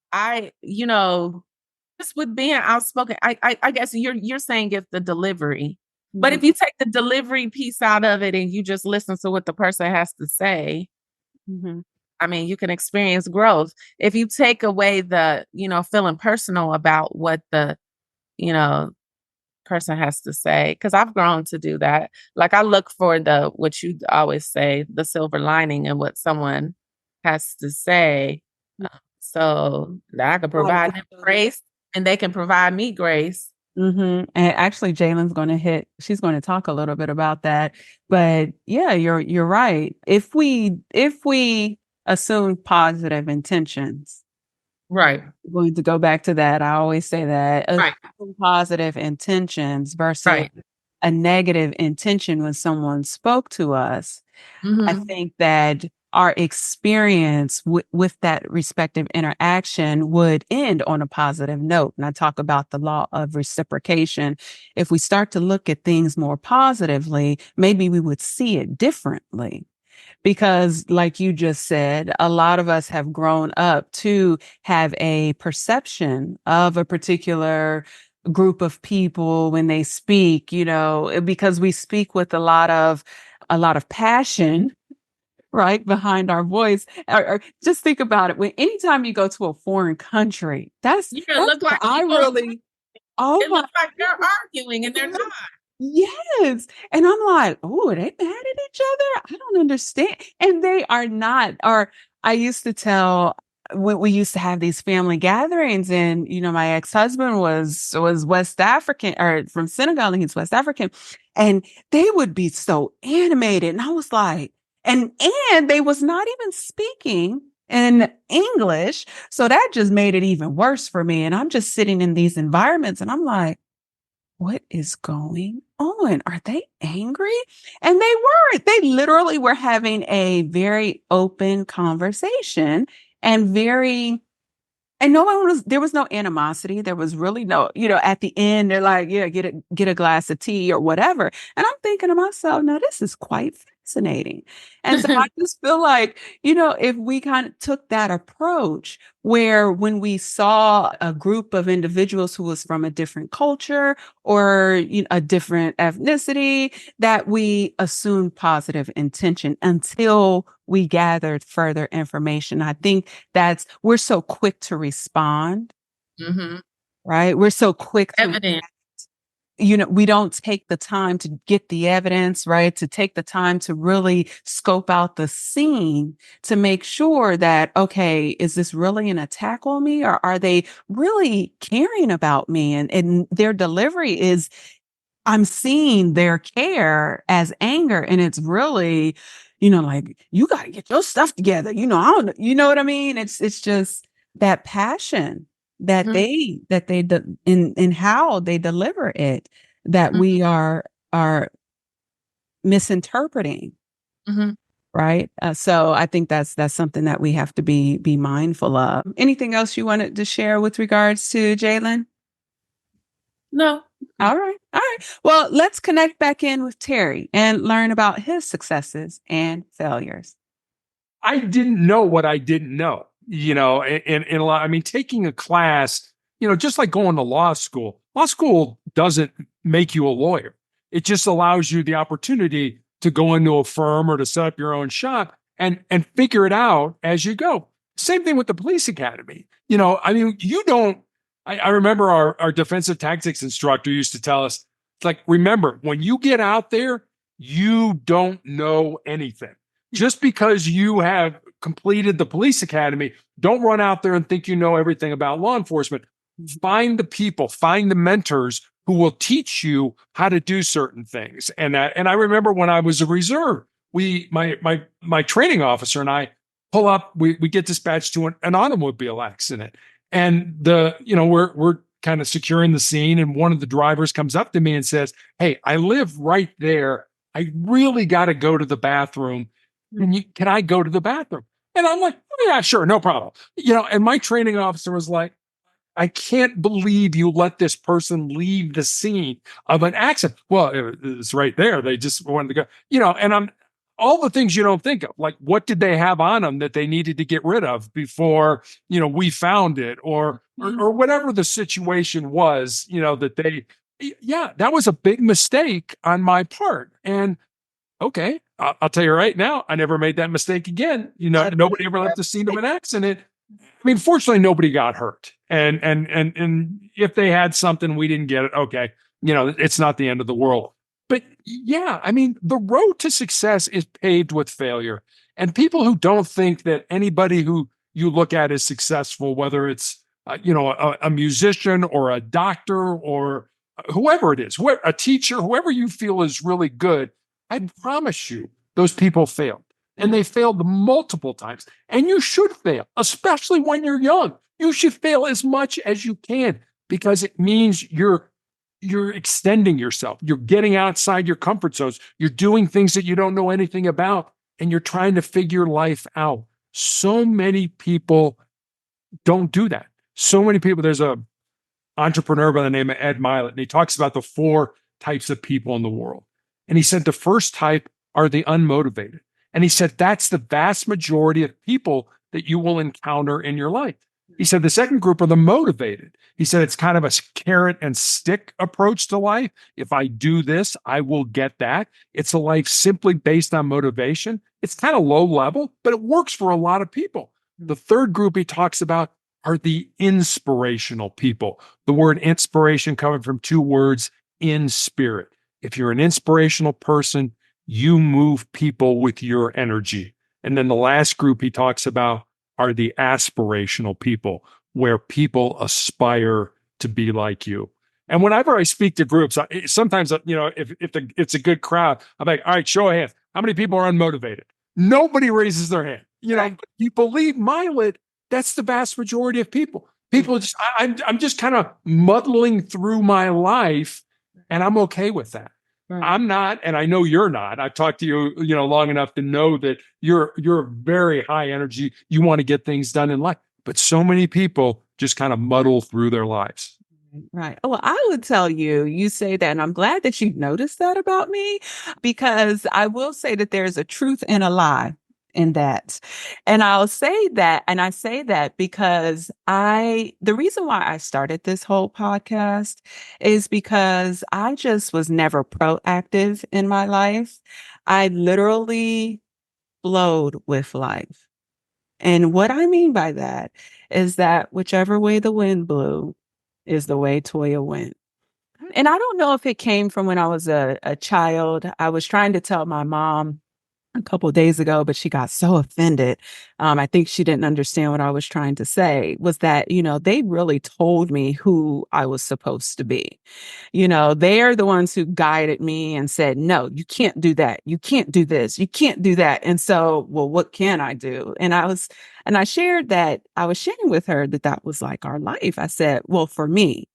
just with being outspoken, I guess you're saying it's the delivery. But Mhm. if you take the delivery piece out of it and you just listen to what the person has to say, Mhm. I mean, you can experience growth. If you take away the, feeling personal about what the, you know, person has to say, because I've grown to do that. Like I look for what you always say, the silver lining in what someone has to say. So that I can Like, provide them grace and they can provide me grace. And actually, she's going to talk a little bit about that. But yeah, you're right. If we assume positive intentions, Right. going to go back to that. I always say that Right. positive intentions versus Right. a negative intention when someone spoke to us. I Mhm. think that our experience with that respective interaction would end on a positive note. And I talk about the law of reciprocation. If we start to look at things more positively, maybe we would see it differently. Because, like you just said, a lot of us have grown up to have a perception of a particular group of people when they speak, because we speak with a lot of passion, right, behind our voice. Or just think about it. When anytime you go to a foreign country, that's You that's look like I people. really. Oh It my. looks like they're arguing and they're not. Yes. And I'm like, oh, are they mad at each other? I don't understand. And they are not. Or I used to tell when we used to have these family gatherings, and my ex-husband was West African or from Senegal, and he's West African, and they would be so animated. And I was like, and they was not even speaking in English. So that just made it even worse for me. And I'm just sitting in these environments and I'm like, what is going on? Are they angry? And they weren't. They literally were having a very open conversation and no one was, there was no animosity. There was really no, at the end, they're like, yeah, get a glass of tea or whatever. And I'm thinking to myself, no, this is quite fascinating. And so I just feel like, if we kind of took that approach where when we saw a group of individuals who was from a different culture or a different ethnicity, that we assumed positive intention until we gathered further information. I think we're so quick to respond, right? We're so quick to Evident. we don't take the time to get the evidence, right? To take the time to really scope out the scene to make sure that, okay, is this really an attack on me or are they really caring about me? And their delivery is, I'm seeing their care as anger and it's really, like, you got to get your stuff together. I don't, you know what I mean? It's just that passion that in how they deliver it that we are misinterpreting. Right. So I think that's something that we have to be mindful of. Anything else you wanted to share with regards to Jaylin? No. All right. Well, let's connect back in with Terry and learn about his successes and failures. I didn't know what I didn't know, in a lot. I mean, taking a class, just like going to law school doesn't make you a lawyer. It just allows you the opportunity to go into a firm or to set up your own shop and figure it out as you go. Same thing with the police academy. I mean, I remember our defensive tactics instructor used to tell us, it's like, remember, when you get out there, you don't know anything. Just because you have completed the police academy, don't run out there and think you know everything about law enforcement. Find the people, find the mentors who will teach you how to do certain things. And I remember when I was a reserve, my training officer and I pull up, we get dispatched to an automobile accident. And we're kind of securing the scene. And one of the drivers comes up to me and says, "Hey, I live right there. I really got to go to the bathroom. Can I go to the bathroom?" And I'm like, "Oh, yeah, sure. No problem." And my training officer was like, "I can't believe you let this person leave the scene of an accident." Well, it's right there. They just wanted to go, and I'm all the things you don't think of, like what did they have on them that they needed to get rid of before, we found it or whatever the situation was, that was a big mistake on my part. And okay, I'll tell you right now, I never made that mistake again. Nobody ever left the scene of an accident. I mean, fortunately, nobody got hurt. And if they had something, we didn't get it. Okay, it's not the end of the world. But yeah, I mean, the road to success is paved with failure. And people who don't think that anybody who you look at as successful, whether it's a musician or a doctor or whoever it is, a teacher, whoever you feel is really good, I promise you, those people failed. And they failed multiple times. And you should fail, especially when you're young. You should fail as much as you can because it means you're extending yourself. You're getting outside your comfort zones. You're doing things that you don't know anything about, and you're trying to figure life out. So many people don't do that. So many people, there's a entrepreneur by the name of Ed Milet, and he talks about the 4 types of people in the world. And he said the first type are the unmotivated. And he said that's the vast majority of people that you will encounter in your life. He said the second group are the motivated. He said it's kind of a carrot and stick approach to life. If I do this, I will get that. It's a life simply based on motivation. It's kind of low level, but it works for a lot of people. The third group he talks about are the inspirational people. The word inspiration coming from 2 words, in spirit. If you're an inspirational person, you move people with your energy. And then the last group he talks about are the aspirational people, where people aspire to be like you. And whenever I speak to groups, sometimes, if it's a good crowd, I'm like, all right, show of hands. How many people are unmotivated? Nobody raises their hand. You believe Milet, that's the vast majority of people. People just, I'm just kind of muddling through my life, and I'm okay with that. Right. I'm not, and I know you're not. I've talked to you, long enough to know that you're very high energy. You want to get things done in life, but so many people just kind of muddle through their lives. Right. Well, I would tell you, you say that, and I'm glad that you noticed that about me, because I will say that there's a truth and a lie in that. And I'll say that, and I say that because the reason why I started this whole podcast is because I just was never proactive in my life. I literally flowed with life. And what I mean by that is that whichever way the wind blew is the way Toya went. And I don't know if it came from when I was a child. I was trying to tell my mom a couple of days ago, but she got so offended. I think she didn't understand what I was trying to say, was that, they really told me who I was supposed to be. They're the ones who guided me and said, no, you can't do that. You can't do this. You can't do that. And so, well, what can I do? And I was sharing with her that was like our life. I said, well, for me,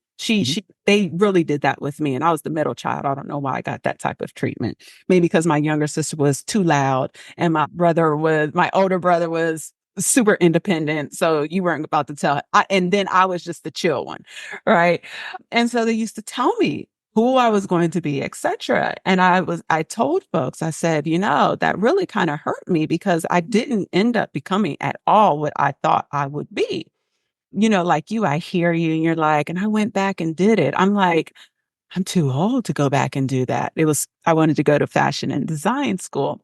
they really did that with me. And I was the middle child. I don't know why I got that type of treatment. Maybe because my younger sister was too loud and my older brother was super independent. So you weren't about to tell. And then I was just the chill one. Right. And so they used to tell me who I was going to be, etc. And I told folks, I said, that really kind of hurt me because I didn't end up becoming at all what I thought I would be. Like you, I hear you and you're like, and I went back and did it. I'm like, I'm too old to go back and do that. I wanted to go to fashion and design school.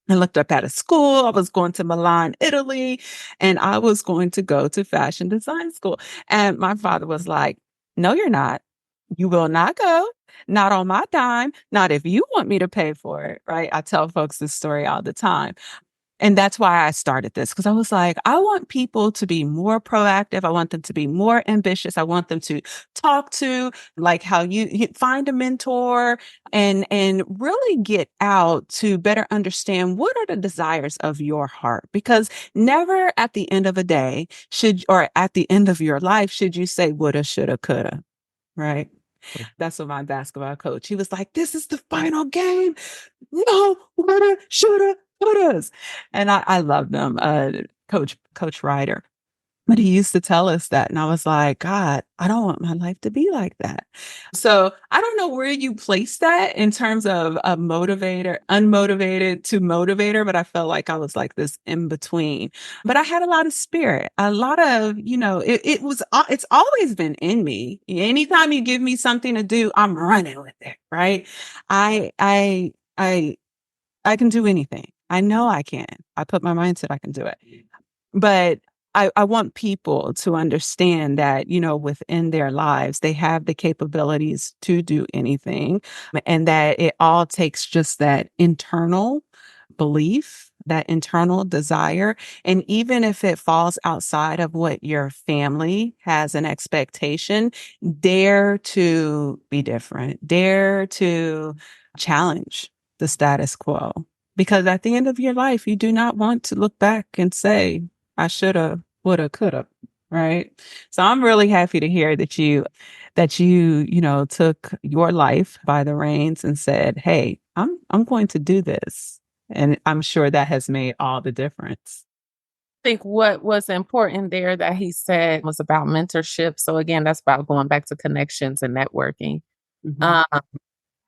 I looked up at a school. I was going to Milan, Italy, and I was going to go to fashion design school. And my father was like, no, you're not. You will not go. Not on my dime. Not if you want me to pay for it. Right. I tell folks this story all the time. And that's why I started this, because I was like, I want people to be more proactive. I want them to be more ambitious. I want them to talk to, like how you find a mentor and really get out to better understand what are the desires of your heart. Because never at the end of a day or at the end of your life, should you say woulda, shoulda, coulda. Right. That's what my basketball coach, he was like, this is the final game. No, woulda, shoulda, couldas. And I love them. Coach Ryder. But he used to tell us that. And I was like, God, I don't want my life to be like that. So I don't know where you place that in terms of a motivator, unmotivated to motivator, but I felt like I was like this in between. But I had a lot of spirit, a lot of, it's always been in me. Anytime you give me something to do, I'm running with it. Right. I, I can do anything. I know I can. I put my mind to it, I can do it. But I want people to understand that, within their lives, they have the capabilities to do anything, and that it all takes just that internal belief, that internal desire. And even if it falls outside of what your family has an expectation, dare to be different, dare to challenge the status quo. Because at the end of your life, you do not want to look back and say, I shoulda, woulda, coulda, right? So I'm really happy to hear that you took your life by the reins and said, hey, I'm going to do this. And I'm sure that has made all the difference. I think what was important there that he said was about mentorship. So again, that's about going back to connections and networking. Mm-hmm.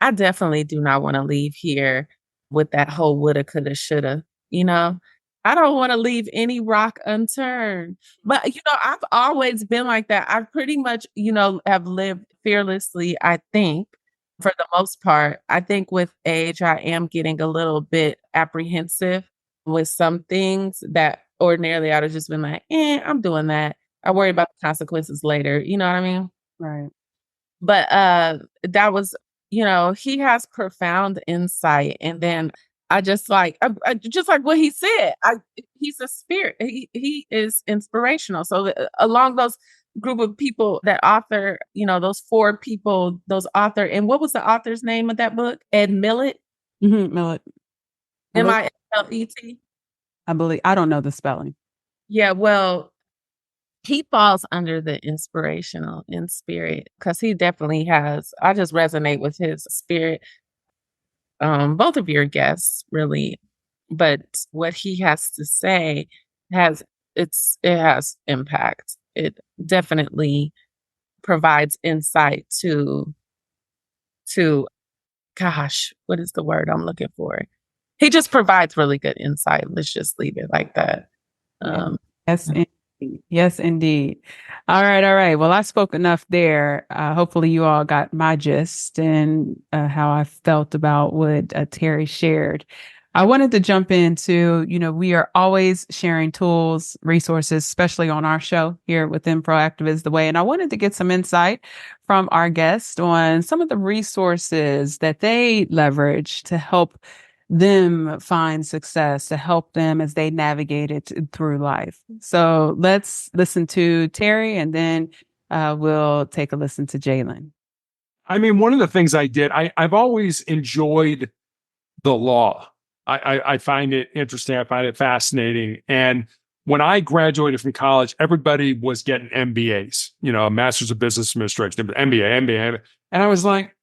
I definitely do not want to leave here with that whole woulda, coulda, shoulda. I don't want to leave any rock unturned. But, I've always been like that. I pretty much, have lived fearlessly, I think, for the most part. I think with age, I am getting a little bit apprehensive with some things that ordinarily I'd have just been like, I'm doing that. I worry about the consequences later. You know what I mean? Right. But that was, he has profound insight. And then I just just like what he said, he's a spirit. He is inspirational. So along those group of people that author, those four people, those author, and what was the author's name of that book? Ed Millett? Mm-hmm. Millet. Millet. I believe. I don't know the spelling. Yeah, well, he falls under the inspirational in spirit because he definitely has. I just resonate with his spirit. Both of your guests really, but what he has to say has it has impact. It definitely provides insight to gosh, what is the word I'm looking for? He just provides really good insight. Let's just leave it like that. Yeah. Um, Yes, indeed. Yes, indeed. All right, all right. Well, I spoke enough there. Hopefully, you all got my gist and how I felt about what Terry shared. I wanted to jump into, we are always sharing tools, resources, especially on our show here within Proactive is the Way. And I wanted to get some insight from our guest on some of the resources that they leverage to help them find success, to help them as they navigate it through life. So let's listen to Terry, and then we'll take a listen to Jaylin. I mean, one of the things I did, I've always enjoyed the law. I find it interesting. I find it fascinating. And when I graduated from college, everybody was getting MBAs, a Master's of Business Administration, MBA. And I was like,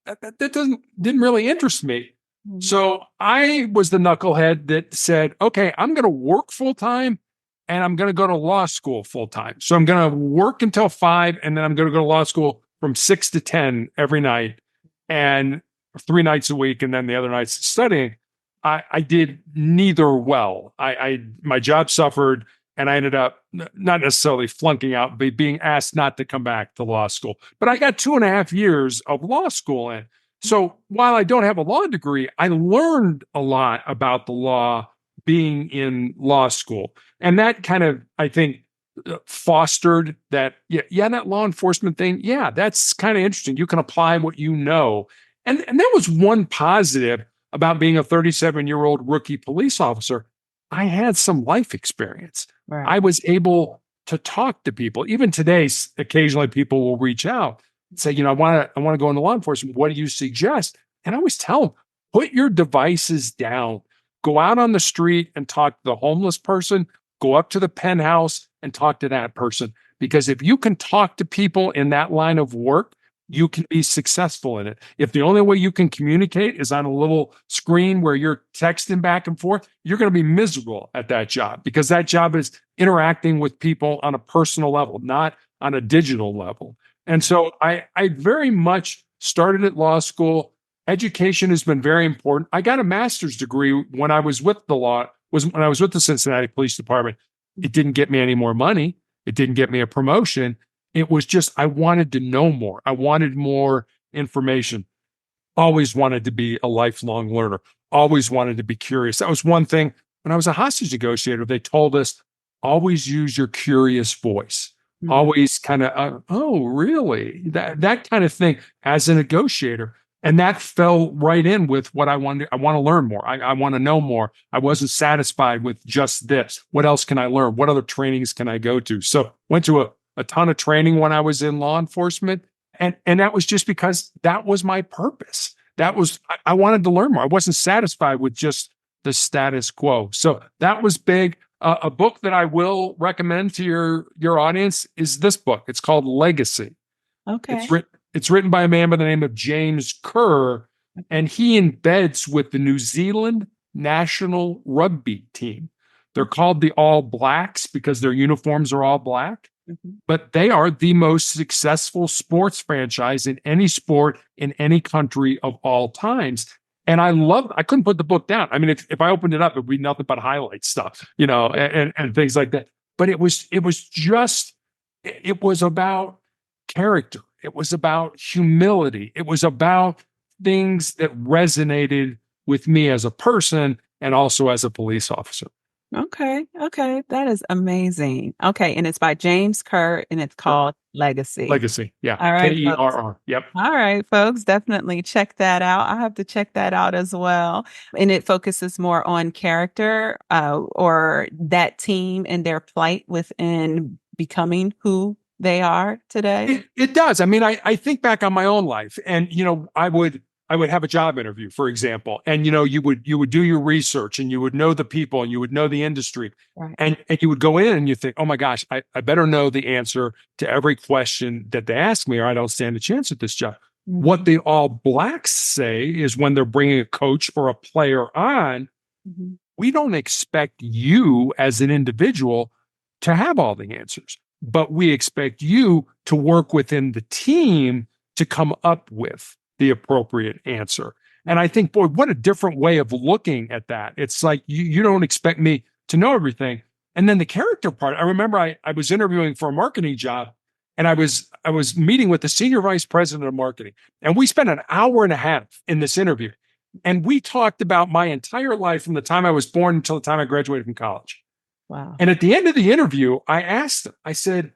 that didn't really interest me. So I was the knucklehead that said, okay, I'm going to work full time and I'm going to go to law school full time. So I'm going to work until 5 and then I'm going to go to law school from 6 to 10 every night and 3 nights a week. And then the other nights studying. I did neither well. My job suffered and I ended up not necessarily flunking out, but being asked not to come back to law school. But I got 2.5 years of law school in. So while I don't have a law degree, I learned a lot about the law being in law school. And that kind of, I think, fostered that, that law enforcement thing. Yeah, that's kind of interesting. You can apply what you know. And that was one positive about being a 37-year-old rookie police officer. I had some life experience. Right. I was able to talk to people. Even today, occasionally people will reach out and say, I want to go into law enforcement. What do you suggest? And I always tell them, put your devices down. Go out on the street and talk to the homeless person. Go up to the penthouse and talk to that person. Because if you can talk to people in that line of work, you can be successful in it. If the only way you can communicate is on a little screen where you're texting back and forth, you're going to be miserable at that job because that job is interacting with people on a personal level, not on a digital level. And so I very much started at law school. Education has been very important. I got a master's degree when I was with when I was with the Cincinnati Police Department. It didn't get me any more money. It didn't get me a promotion. It was just, I wanted to know more. I wanted more information. Always wanted to be a lifelong learner. Always wanted to be curious. That was one thing. When I was a hostage negotiator, they told us, always use your curious voice. Mm-hmm. Always kind of, oh, really? That kind of thing as a negotiator. And that fell right in with what I wanted. I want to learn more. I want to know more. I wasn't satisfied with just this. What else can I learn? What other trainings can I go to? So went to a ton of training when I was in law enforcement. And that was just because that was my purpose. I wanted to learn more. I wasn't satisfied with just the status quo. So that was big. A book that I will recommend to your audience is this book. It's called Legacy. Okay. It's written by a man by the name of James Kerr, and he embeds with the New Zealand national rugby team. They're called the All Blacks because their uniforms are all black. But they are the most successful sports franchise in any sport in any country of all times. And I couldn't put the book down. I mean, if I opened it up, it would be nothing but highlight stuff, and things like that. But it was about character. It was about humility. It was about things that resonated with me as a person and also as a police officer. Okay. That is amazing. Okay. And it's by James Kerr and it's called Legacy. Legacy. Yeah. All right. Kerr. Yep. All right, folks. Definitely check that out. I have to check that out as well. And it focuses more on character or that team and their plight within becoming who they are today. It does. I mean, I think back on my own life and, I would I would have a job interview, for example, and you would do your research and you would know the people and you would know the industry. Right. And you would go in and you think, oh my gosh, I better know the answer to every question that they ask me, or I don't stand a chance at this job. What the All Blacks say is when they're bringing a coach or a player on, we don't expect you as an individual to have all the answers, but we expect you to work within the team to come up with the appropriate answer. And I think, boy, what a different way of looking at that. It's like, you don't expect me to know everything. And then the character part, I remember I was interviewing for a marketing job, and I was meeting with the senior vice president of marketing, and we spent an hour and a half in this interview. And we talked about my entire life from the time I was born until the time I graduated from college. Wow. And at the end of the interview, I asked him, I said,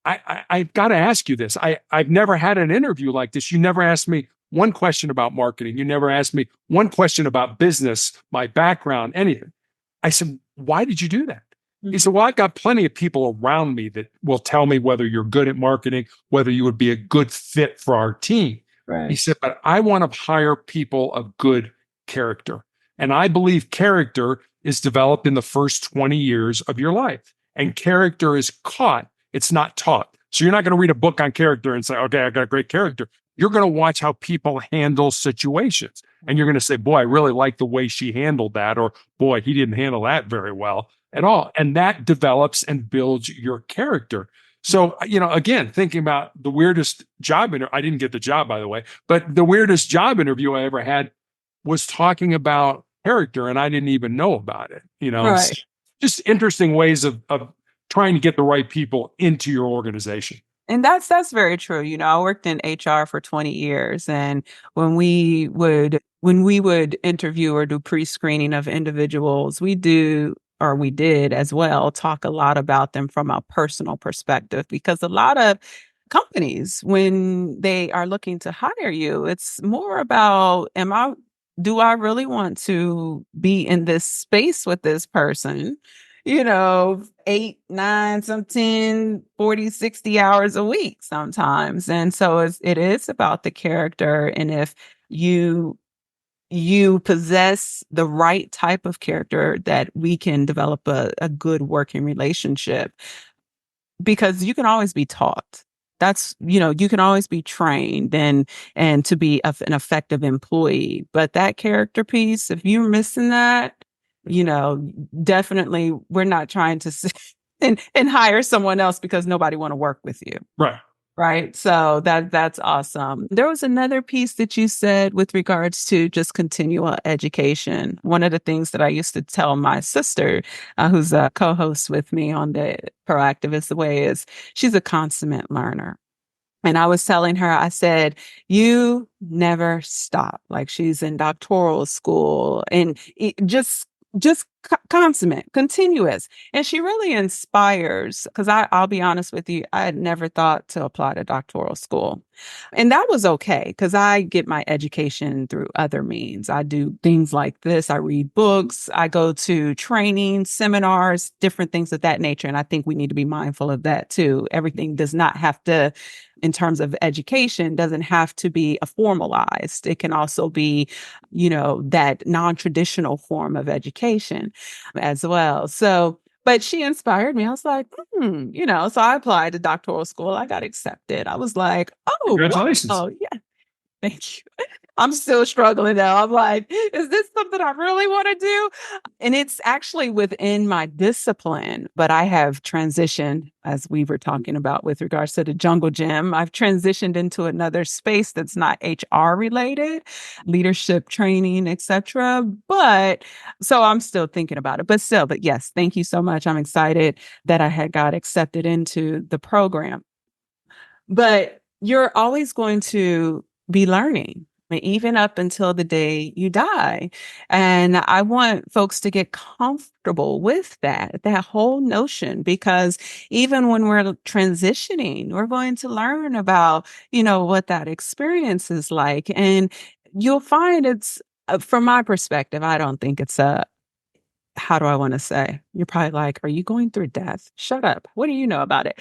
I've got to ask you this. I've never had an interview like this. You never asked me one question about marketing. You never asked me one question about business, my background, anything. I said, why did you do that? He said, well, I've got plenty of people around me that will tell me whether you're good at marketing, whether you would be a good fit for our team. Right. He said, but I want to hire people of good character. And I believe character is developed in the first 20 years of your life. And character is caught. It's not taught. So you're not going to read a book on character and say, okay, I got a great character. You're going to watch how people handle situations. And you're going to say, boy, I really like the way she handled that. Or boy, he didn't handle that very well at all. And that develops and builds your character. So, again, thinking about the weirdest job interview, I didn't get the job, by the way, but the weirdest job interview I ever had was talking about character, and I didn't even know about it. Right. Just interesting ways of trying to get the right people into your organization. And that's very true. I worked in HR for 20 years, and when we would interview or do pre-screening of individuals, we did as well talk a lot about them from a personal perspective, because a lot of companies, when they are looking to hire you, it's more about, do I really want to be in this space with this person? 8, 9, some 10, 40, 60 hours a week sometimes. And so it is about the character. And if you possess the right type of character, that we can develop a good working relationship, because you can always be taught. That's, you can always be trained and to be an effective employee. But that character piece, if you're missing that, definitely we're not trying to and hire someone else because nobody want to work with you. Right. Right. So that's awesome. There was another piece that you said with regards to just continual education. One of the things that I used to tell my sister, who's a co-host with me on the Proactive is the Way, is she's a consummate learner. And I was telling her, I said, you never stop. Like, she's in doctoral school, and just consummate, continuous. And she really inspires, because I'll be honest with you, I had never thought to apply to doctoral school. And that was okay, because I get my education through other means. I do things like this. I read books. I go to training, seminars, different things of that nature. And I think we need to be mindful of that too. Everything does not have to, in terms of education, doesn't have to be a formalized. It can also be, that non-traditional form of education as well. So, but she inspired me. I was like, so I applied to doctoral school. I got accepted. I was like, oh, Congratulations. wow. Yeah. Thank you. I'm still struggling though. I'm like, is this something I really want to do? And it's actually within my discipline, but I have transitioned, as we were talking about with regards to the jungle gym, I've transitioned into another space that's not HR related, leadership training, etc. But so I'm still thinking about it, but yes, thank you so much. I'm excited that I had got accepted into the program. But you're always going to be learning, even up until the day you die. And I want folks to get comfortable with that whole notion, because even when we're transitioning, we're going to learn about, what that experience is like. And you'll find it's, from my perspective, I don't think it's how do I want to say? You're probably like, are you going through death? Shut up. What do you know about it?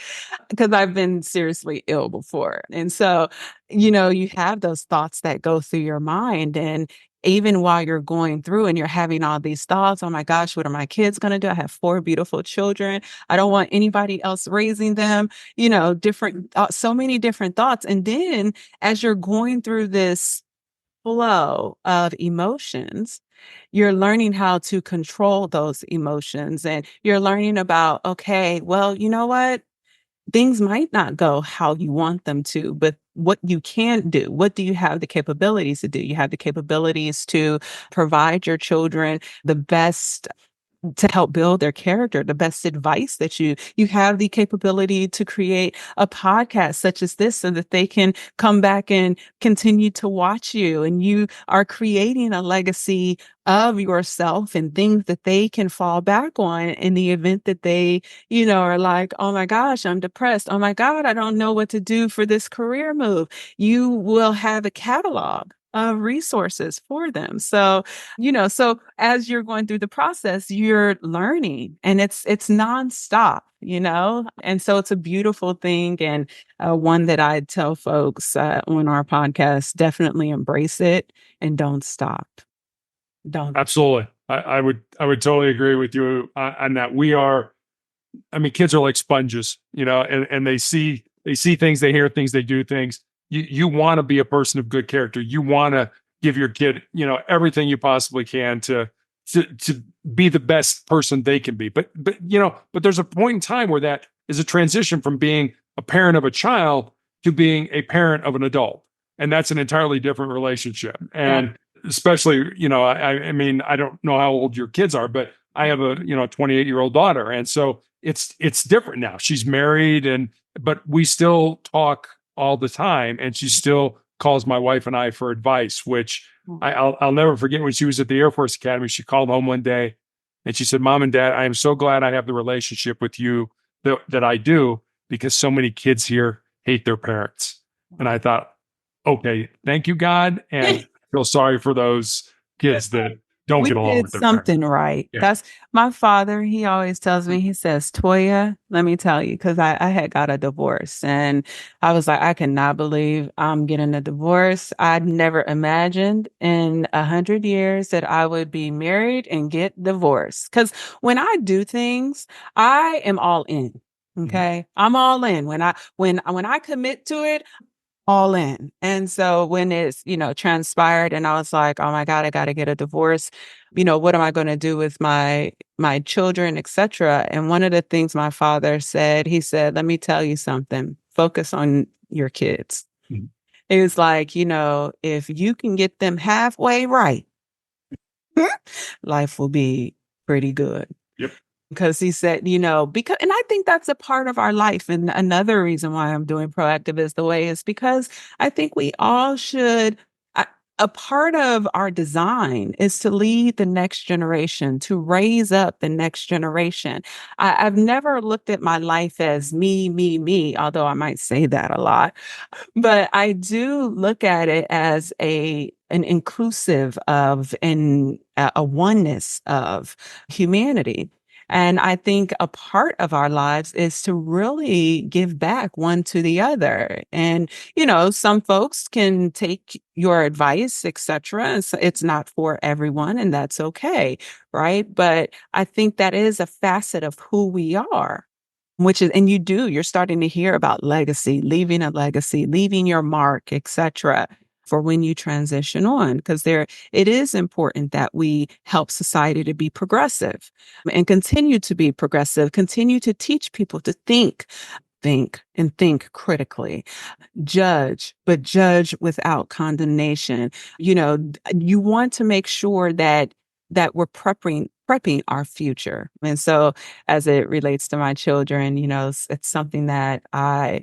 Because I've been seriously ill before. And so, you have those thoughts that go through your mind. And even while you're going through and you're having all these thoughts, oh my gosh, what are my kids going to do? I have 4 beautiful children. I don't want anybody else raising them, different, so many different thoughts. And then as you're going through this flow of emotions, you're learning how to control those emotions and you're learning about, okay, well, you know what? Things might not go how you want them to, but what you can do, what do you have the capabilities to do? You have the capabilities to provide your children the best to help build their character, the best advice that you have the capability to create a podcast such as this so that they can come back and continue to watch you, and you are creating a legacy of yourself and things that they can fall back on in the event that they, are like, oh my gosh, I'm depressed. Oh my God, I don't know what to do for this career move. You will have a catalog of resources for them. So as you're going through the process, you're learning and it's nonstop, and so it's a beautiful thing. And one that I tell folks on our podcast, definitely embrace it and don't stop. Don't. Absolutely. I would totally agree with you on that. Kids are like sponges, and they see things, they hear things, they do things. You want to be a person of good character. You want to give your kid, everything you possibly can to be the best person they can be. But there's a point in time where that is a transition from being a parent of a child to being a parent of an adult. And that's an entirely different relationship. And especially, I don't know how old your kids are, but I have a 28-year-old daughter. And so it's different now. She's married but we still talk all the time, and she still calls my wife and I for advice, which I'll never forget. When she was at the Air Force Academy, she called home one day and she said, Mom and Dad, I am so glad I have the relationship with you that I do, because so many kids here hate their parents. And I thought, okay, thank you, God. And I feel sorry for those kids that don't We get along did with their something parents. right. Yeah. That's my father. He always tells me, he says, Toya, let me tell you, because I had got a divorce and I was like, I cannot believe I'm getting a divorce. I'd never imagined in 100 years that I would be married and get divorced. Because when I do things, I am all in. Okay. I'm all in. When I commit to it, all in. And so when it's, transpired and I was like, oh my God, I got to get a divorce. What am I going to do with my children, etc. And one of the things my father said, he said, let me tell you something, focus on your kids. Mhm. It was like, if you can get them halfway right, life will be pretty good. Yep. Because he said, and I think that's a part of our life. And another reason why I'm doing Proactive is the Way is because I think we all should. A part of our design is to lead the next generation, to raise up the next generation. I've never looked at my life as me, me, me, although I might say that a lot. But I do look at it as an inclusive of and a oneness of humanity. And I think a part of our lives is to really give back one to the other. And, some folks can take your advice, etc. And so it's not for everyone, and that's okay. Right. But I think that is a facet of who we are. And you're starting to hear about legacy, leaving your mark, etc., for when you transition on, because it is important that we help society to be progressive and continue to be progressive, continue to teach people to think critically, but judge without condemnation. You want to make sure that we're prepping our future. And so as it relates to my children, it's something that I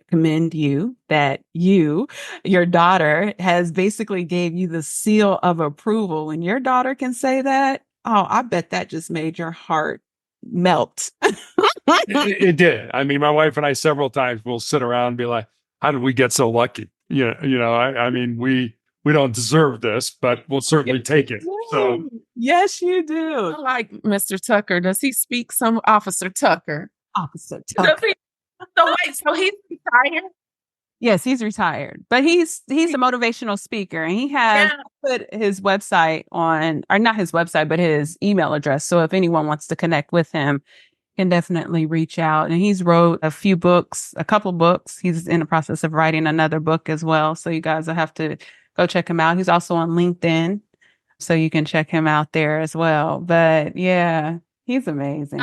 commend you that your daughter has basically gave you the seal of approval. When your daughter can say that, oh, I bet that just made your heart melt. It did. I mean, my wife and I several times will sit around and be like, how did we get so lucky? I mean, we don't deserve this, but we'll certainly take it. So yes, you do. I like Mr. Tucker. Does he speak some Officer Tucker? Officer Does Tucker. he? So wait, so he's retired? Yes, he's retired, but he's a motivational speaker, and he has Yeah. put his website on, or not his website, but his email address. So if anyone wants to connect with him, can definitely reach out. And he's wrote a couple books. He's in the process of writing another book as well. So you guys will have to go check him out. He's also on LinkedIn, so you can check him out there as well. But yeah, he's amazing.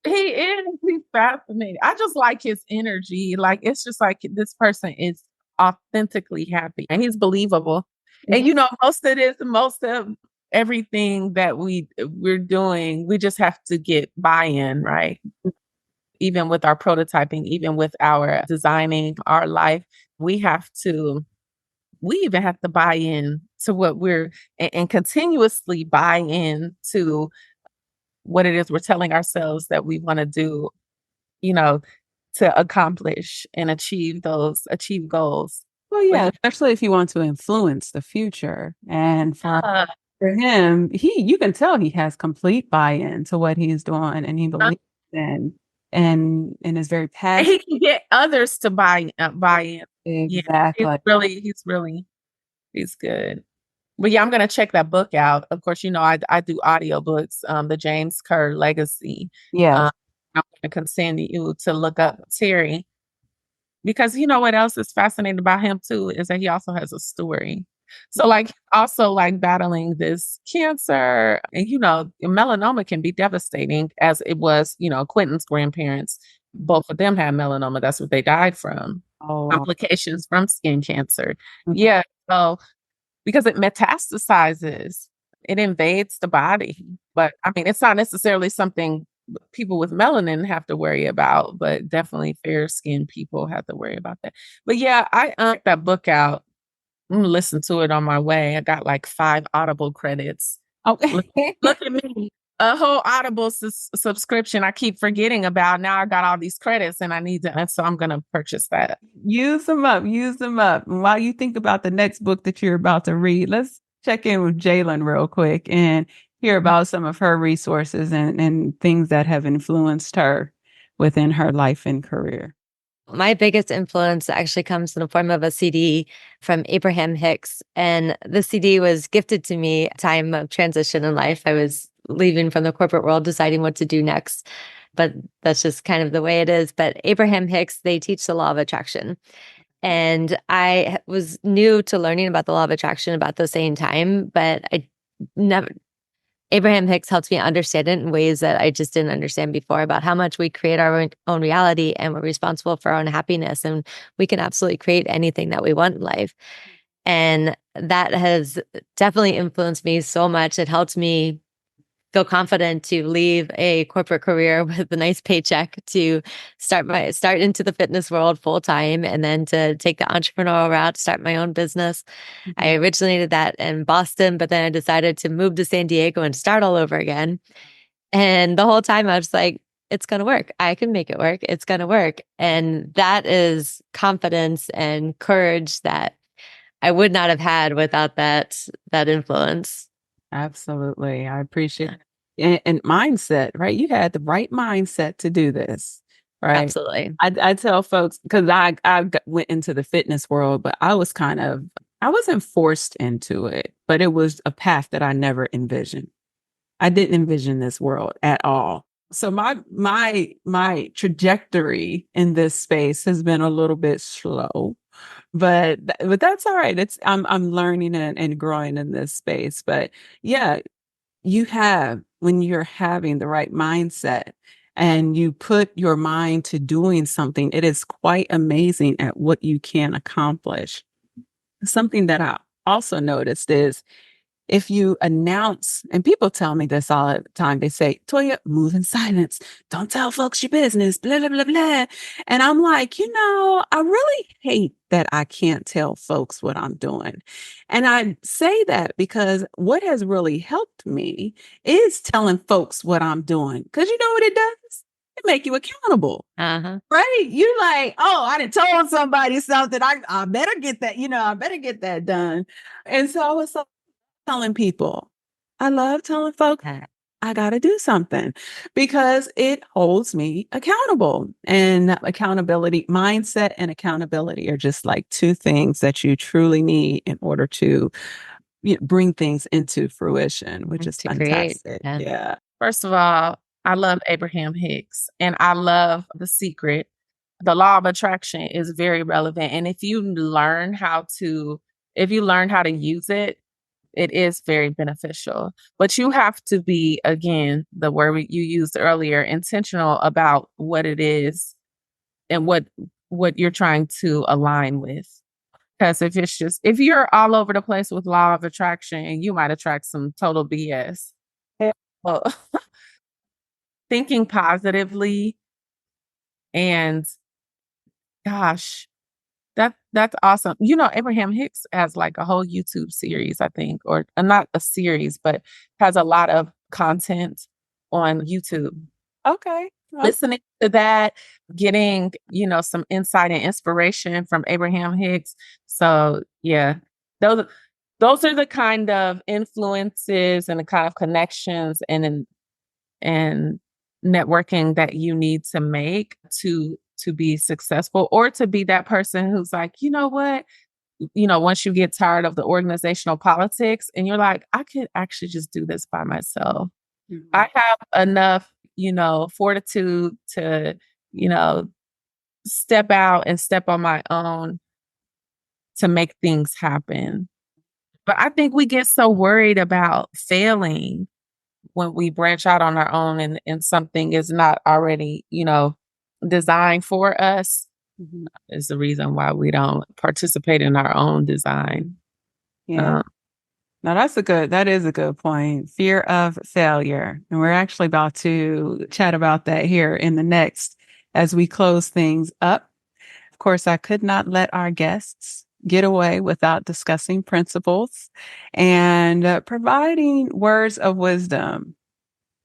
He is. He's fascinating. I just like his energy. Like, it's just like this person is authentically happy and he's believable. And most of everything that we're doing, we just have to get buy-in, right? Even with our prototyping, even with our designing our life, we even have to buy in to what and continuously buy in to what it is we're telling ourselves that we want to do, to accomplish and achieve goals. Well, yeah, especially if you want to influence the future. And for him, you can tell he has complete buy-in to what he's doing, and he believes in and is very passionate. And he can get others to buy in. Exactly. Yeah, he's good. But yeah, I'm gonna check that book out. Of course, I do audiobooks, the James Kerr Legacy. Yeah. I'm gonna continue you to look up Terry. Because you know what else is fascinating about him too is that he also has a story. So like also like battling this cancer, and melanoma can be devastating, as it was, Quentin's grandparents. Both of them had melanoma. That's what they died from. Oh, Complications from skin cancer. Mhm. Yeah. So because it metastasizes, it invades the body. But I mean, it's not necessarily something people with melanin have to worry about, but definitely fair skinned people have to worry about that. But yeah, I checked that book out. I'm gonna listen to it on my way. I got like 5 Audible credits. Look at me. A whole Audible subscription I keep forgetting about. Now I got all these credits and so I'm going to purchase that. Use them up. And while you think about the next book that you're about to read, let's check in with Jaylin real quick and hear about some of her resources and things that have influenced her within her life and career. My biggest influence actually comes in the form of a CD from Abraham Hicks. And the CD was gifted to me at a time of transition in life. I was leaving from the corporate world, deciding what to do next. But that's just kind of the way it is. But Abraham Hicks, they teach the law of attraction. And I was new to learning about the law of attraction about the same time, but I never, Abraham Hicks helps me understand it in ways that I just didn't understand before, about how much we create our own reality and we're responsible for our own happiness. And we can absolutely create anything that we want in life. And that has definitely influenced me so much. It helped me feel confident to leave a corporate career with a nice paycheck to start into the fitness world full time, and then to take the entrepreneurial route, start my own business. I originated that in Boston, but then I decided to move to San Diego and start all over again. And the whole time I was like, it's going to work. I can make it work. It's going to work. And that is confidence and courage that I would not have had without that influence. Absolutely. I appreciate it. And mindset, right? You had the right mindset to do this, right? Absolutely. I tell folks, because I went into the fitness world, but I wasn't forced into it, but it was a path that I never envisioned. I didn't envision this world at all. So my trajectory in this space has been a little bit slow, but that's all right. I'm learning and growing in this space. But yeah, when you're having the right mindset and you put your mind to doing something, it is quite amazing at what you can accomplish. Something that I also noticed is, if you announce, and people tell me this all the time, they say, Toya, move in silence. Don't tell folks your business, blah, blah, blah, blah. And I'm like, I really hate that I can't tell folks what I'm doing. And I say that because what has really helped me is telling folks what I'm doing. Because you know what it does? it make you accountable. Uh-huh. Right? You're like, oh, I done told somebody something. I better get that, I better get that done. And so I was like telling people, I love telling folks I got to do something because it holds me accountable. And accountability, mindset and accountability are just like two things that you truly need in order to bring things into fruition, which is To create. fantastic. Yeah. Yeah. First of all, I love Abraham Hicks and I love The Secret. The law of attraction is very relevant. And if you learn how to use it, it is very beneficial. But you have to be, again, the word you used earlier, intentional about what it is and what you're trying to align with. Because if you're all over the place with law of attraction, you might attract some total BS. Well, thinking positively and gosh, that's awesome. Abraham Hicks has like a whole YouTube series, I think, or not a series, but has a lot of content on YouTube. Okay. Listening to that, getting, some insight and inspiration from Abraham Hicks. So yeah, those are the kind of influences and the kind of connections and networking that you need to make to be successful, or to be that person who's like, you know what, once you get tired of the organizational politics and you're like, I could actually just do this by myself. Mhm. I have enough, fortitude to, step out and step on my own to make things happen. But I think we get so worried about failing when we branch out on our own and something is not already, designed for us, is the reason why we don't participate in our own design. Yeah. Now that is a good point. Fear of failure. And we're actually about to chat about that here in the next as we close things up. Of course, I could not let our guests get away without discussing principles and providing words of wisdom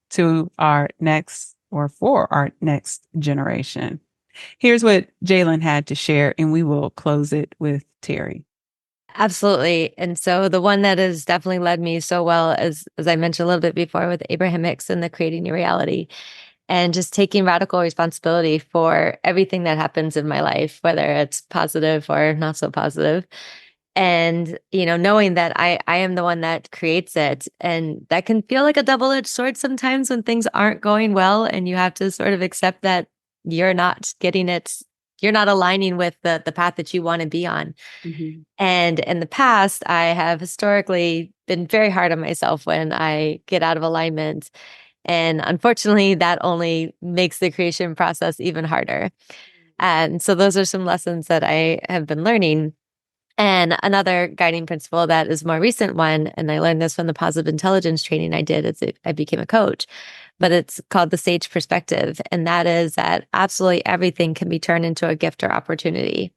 to our next or for our next generation. Here's what Jaylin had to share, and we will close it with Terry. Absolutely. And so the one that has definitely led me so well, as I mentioned a little bit before with Abraham Hicks and the Creating Your Reality, and just taking radical responsibility for everything that happens in my life, whether it's positive or not so positive. And, knowing that I am the one that creates it. And that can feel like a double-edged sword sometimes when things aren't going well and you have to sort of accept that you're not getting it, you're not aligning with the path that you want to be on. Mm-hmm. And in the past, I have historically been very hard on myself when I get out of alignment. And unfortunately, that only makes the creation process even harder. And so those are some lessons that I have been learning. And another guiding principle that is a more recent one, and I learned this from the positive intelligence training I did as I became a coach, but it's called the sage perspective. And that is that absolutely everything can be turned into a gift or opportunity.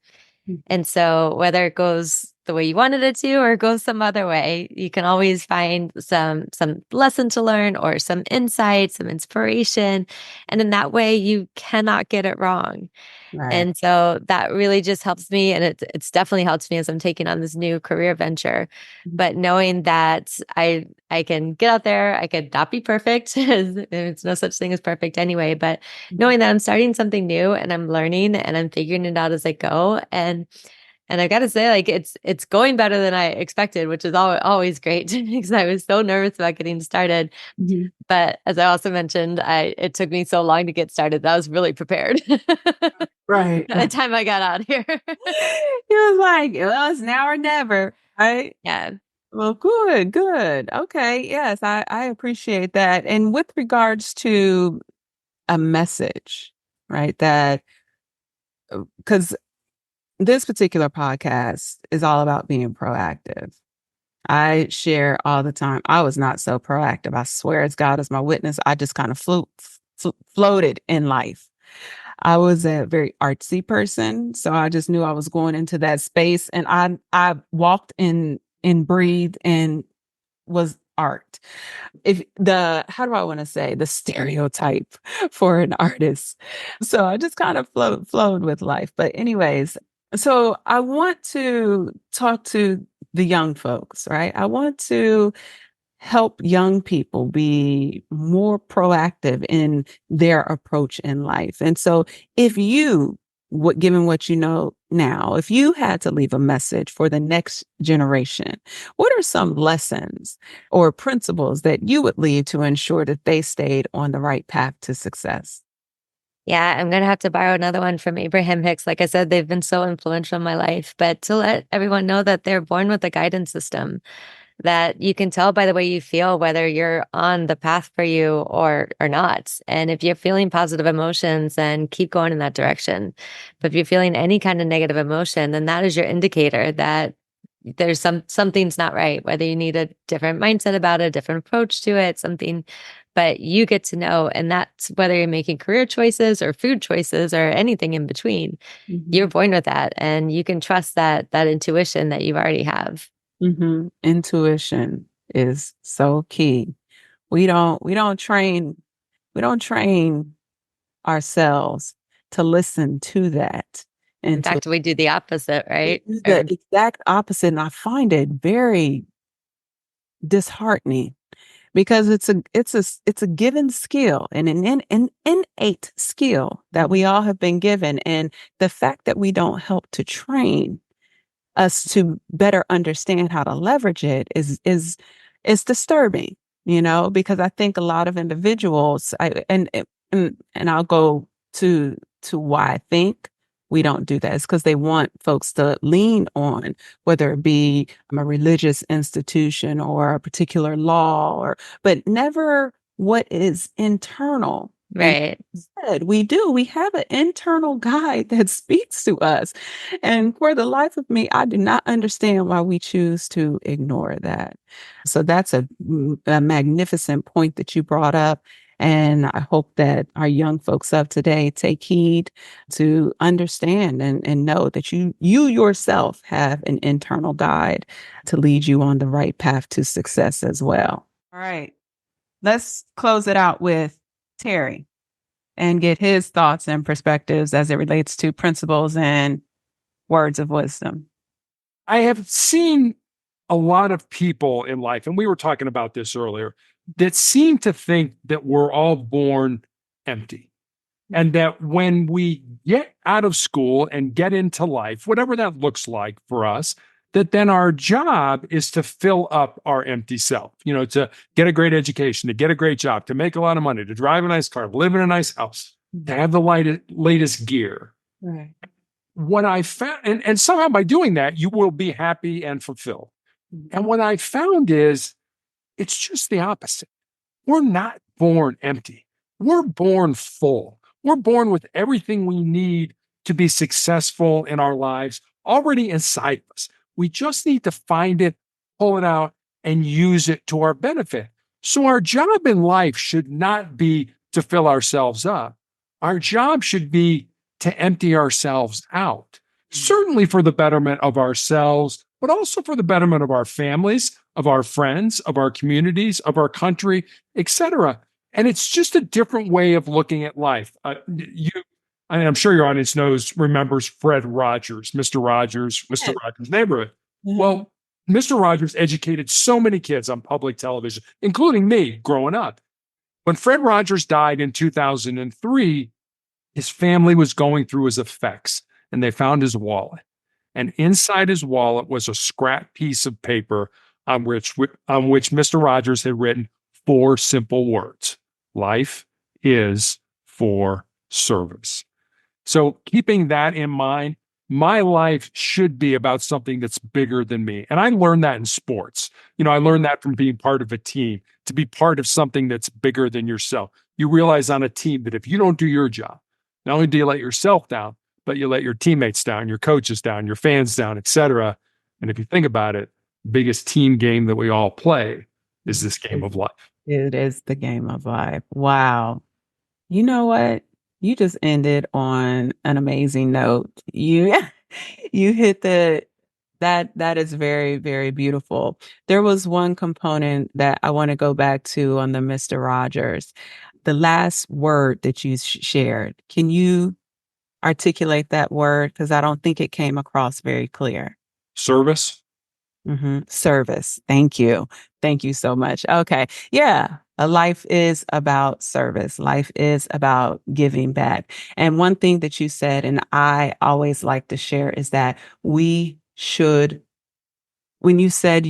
And so whether it goes the way you wanted it to or goes some other way, you can always find some lesson to learn or some insight, some inspiration. And in that way, you cannot get it wrong. Right. And so that really just helps me. And it's definitely helped me as I'm taking on this new career venture. But knowing that I can get out there, I could not be perfect. There's no such thing as perfect anyway. But knowing that I'm starting something new and I'm learning and I'm figuring it out as I go. And I got to say, like, it's going better than I expected, which is always great because I was so nervous about getting started. Mm-hmm. But as I also mentioned, it took me so long to get started that I was really prepared. Right. By the time I got out here. It was like, well, it's now or never. Right. Yeah. Well, good. Okay. Yes, I appreciate that. And with regards to a message, right, that because this particular podcast is all about being proactive. I share all the time. I was not so proactive. I swear as God is my witness. I just kind of floated in life. I was a very artsy person, so I just knew I was going into that space, and I walked in and breathed and was art. If the how do I want to say the stereotype for an artist. So I just kind of flowed with life. But anyways, so I want to talk to the young folks, right? I want to help young people be more proactive in their approach in life. And so if you, given what you know now, if you had to leave a message for the next generation, what are some lessons or principles that you would leave to ensure that they stayed on the right path to success? Yeah, I'm going to have to borrow another one from Abraham Hicks. Like I said, they've been so influential in my life, but to let everyone know that they're born with a guidance system, that you can tell by the way you feel whether you're on the path for you or not. And if you're feeling positive emotions, then keep going in that direction. But if you're feeling any kind of negative emotion, then that is your indicator that there's something's not right, whether you need a different mindset about it, a different approach to it, something, but you get to know. And that's whether you're making career choices or food choices or anything in between. You're born with that, and you can trust that intuition that you already have. Intuition is so key. We don't train ourselves to listen to that In and to fact, we do the opposite, right? do the exact opposite. And I find it very disheartening because it's a given skill and an innate skill that we all have been given. And the fact that we don't help to train us to better understand how to leverage it is disturbing, because I think a lot of individuals, and I'll go to why I think we don't do that. It's because they want folks to lean on, whether it be a religious institution or a particular law, but never what is internal. And Right. we have an internal guide that speaks to us. And for the life of me, I do not understand why we choose to ignore that. So that's a magnificent point that you brought up. And I hope that our young folks of today take heed to understand and know that you yourself have an internal guide to lead you on the right path to success as well. All right. Let's close it out with Terry and get his thoughts and perspectives as it relates to principles and words of wisdom. I have seen a lot of people in life, and we were talking about this earlier, that seem to think that we're all born empty. And that when we get out of school and get into life, whatever that looks like for us, that then our job is to fill up our empty self, to get a great education, to get a great job, to make a lot of money, to drive a nice car, to live in a nice house, to have the latest gear. Right. What I found, and somehow by doing that, you will be happy and fulfilled. And what I found is it's just the opposite. We're not born empty. We're born full. We're born with everything we need to be successful in our lives already inside of us. We just need to find it, pull it out, and use it to our benefit. So our job in life should not be to fill ourselves up. Our job should be to empty ourselves out, certainly for the betterment of ourselves, but also for the betterment of our families, of our friends, of our communities, of our country, etc. And it's just a different way of looking at life. I'm sure your audience remembers Fred Rogers, Mr. Rogers, Mr. Rogers' Neighborhood. Mhm. Well, Mr. Rogers educated so many kids on public television, including me growing up. When Fred Rogers died in 2003, his family was going through his effects, and they found his wallet. And inside his wallet was a scrap piece of paper on which Mr. Rogers had written 4 simple words: life is for service. So keeping that in mind, my life should be about something that's bigger than me. And I learned that in sports. I learned that from being part of a team, to be part of something that's bigger than yourself. You realize on a team that if you don't do your job, not only do you let yourself down, but you let your teammates down, your coaches down, your fans down, etc. And if you think about it, the biggest team game that we all play is this game of life. It is the game of life. Wow. You know what? You just ended on an amazing note. You you hit the That is very, very beautiful. There was one component that I want to go back to on the Mr. Rogers. The last word that you shared. Can you articulate that word? Because I don't think it came across very clear. Service. Service. Thank you. Thank you so much. Okay. Yeah. A life is about service. Life is about giving back. And one thing that you said, and I always like to share, is that we should, when you said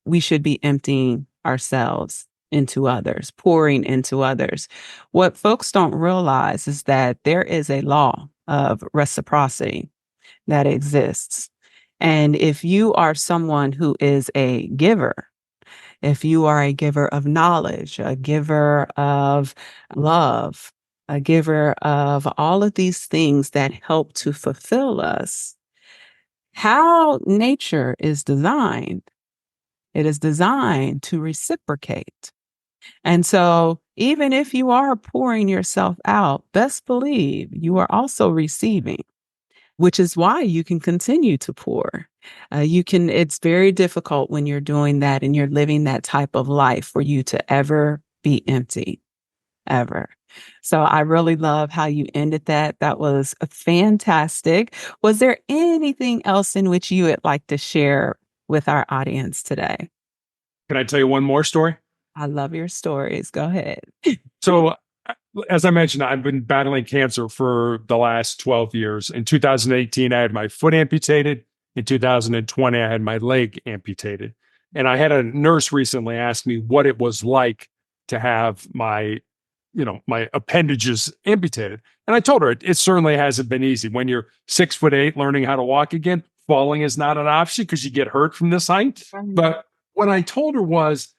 we should be emptying ourselves into others, pouring into others. What folks don't realize is that there is a law of reciprocity that exists. And if you are someone who is a giver, if you are a giver of knowledge, a giver of love, a giver of all of these things that help to fulfill us, how nature is designed, it is designed to reciprocate. And so, even if you are pouring yourself out, best believe you are also receiving, which is why you can continue to pour. It's very difficult when you're doing that and you're living that type of life for you to ever be empty, ever. So I really love how you ended that. That was fantastic. Was there anything else in which you would like to share with our audience today? Can I tell you one more story? I love your stories. Go ahead. So, as I mentioned, I've been battling cancer for the last 12 years. In 2018, I had my foot amputated. In 2020, I had my leg amputated. And I had a nurse recently ask me what it was like to have my appendages amputated. And I told her it certainly hasn't been easy. When you're 6'8", learning how to walk again, falling is not an option because you get hurt from this height. But what I told her was,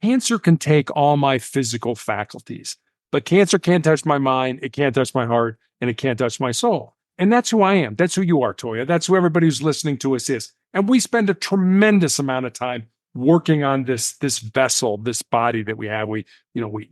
cancer can take all my physical faculties, but cancer can't touch my mind, it can't touch my heart, and it can't touch my soul. And that's who I am. That's who you are, Toya. That's who everybody who's listening to us is. And we spend a tremendous amount of time working on this vessel, this body that we have. We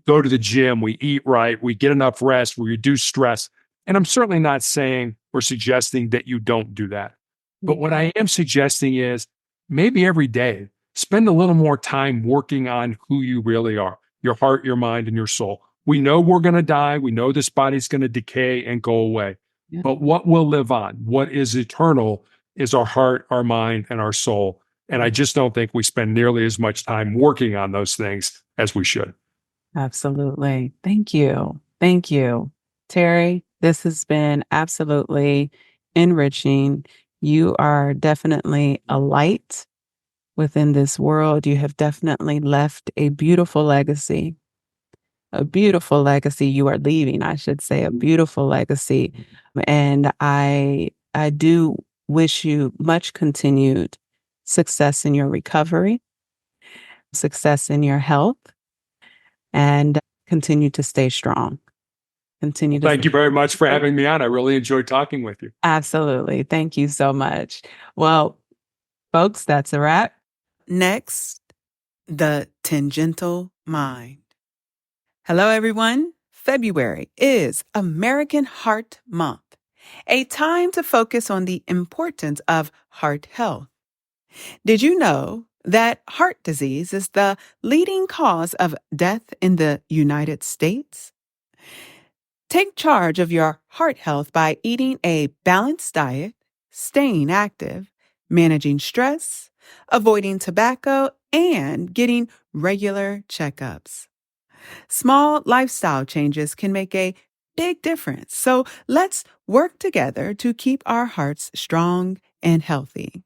go to the gym, we eat right, we get enough rest, we reduce stress. And I'm certainly not saying or suggesting that you don't do that. But what I am suggesting is maybe every day, spend a little more time working on who you really are, your heart, your mind, and your soul. We know we're going to die. We know this body's going to decay and go away. Yeah. But what will live on, what is eternal, is our heart, our mind, and our soul. And I just don't think we spend nearly as much time working on those things as we should. Absolutely. Thank you. Thank you. Terry, this has been absolutely enriching. You are definitely a light within this world. You have definitely left a beautiful legacy. A beautiful legacy you are leaving, I should say, a beautiful legacy. And I do wish you much continued success in your recovery, success in your health, and continue to stay strong. Thank you very much for having me on. I really enjoyed talking with you. Absolutely. Thank you so much. Well, folks, that's a wrap. Next, the tangential mind. Hello, everyone. February is American Heart Month, a time to focus on the importance of heart health. Did you know that heart disease is the leading cause of death in the United States? Take charge of your heart health by eating a balanced diet, staying active, managing stress, avoiding tobacco, and getting regular checkups. Small lifestyle changes can make a big difference, so let's work together to keep our hearts strong and healthy.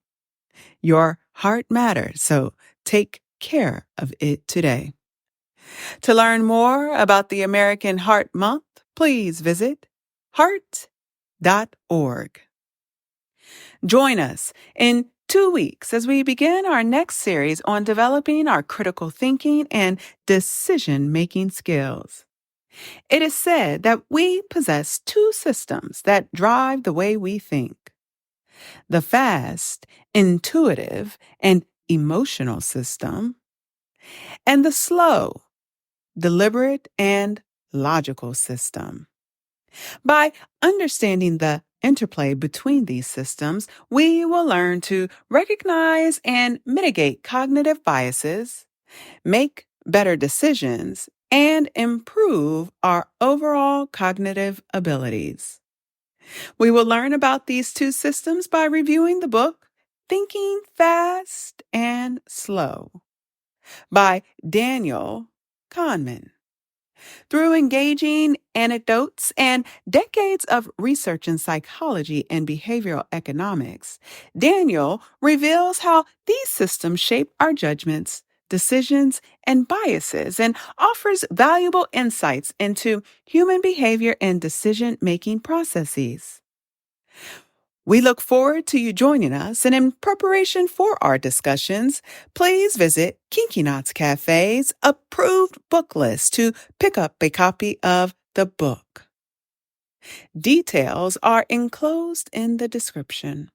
Your heart matters, so take care of it today. To learn more about the American Heart Month, please visit heart.org. Join us in 2 weeks as we begin our next series on developing our critical thinking and decision-making skills. It is said that we possess two systems that drive the way we think: the fast, intuitive, and emotional system, and the slow, deliberate, and logical system. By understanding the interplay between these systems, we will learn to recognize and mitigate cognitive biases, make better decisions, and improve our overall cognitive abilities. We will learn about these two systems by reviewing the book Thinking Fast and Slow by Daniel Kahneman. Through engaging anecdotes and decades of research in psychology and behavioral economics, Daniel reveals how these systems shape our judgments, decisions, and biases, and offers valuable insights into human behavior and decision-making processes. We look forward to you joining us, and in preparation for our discussions, please visit Kinky Knots Cafe's approved book list to pick up a copy of the book. Details are enclosed in the description.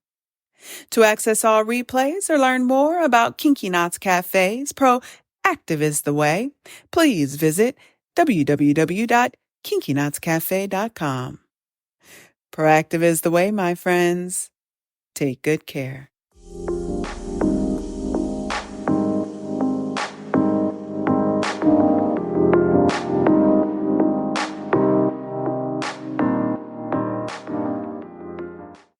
To access all replays or learn more about Kinky Knots Cafe's Proactive is the Way, please visit www.kinkyknotscafe.com. Proactive is the way, my friends. Take good care.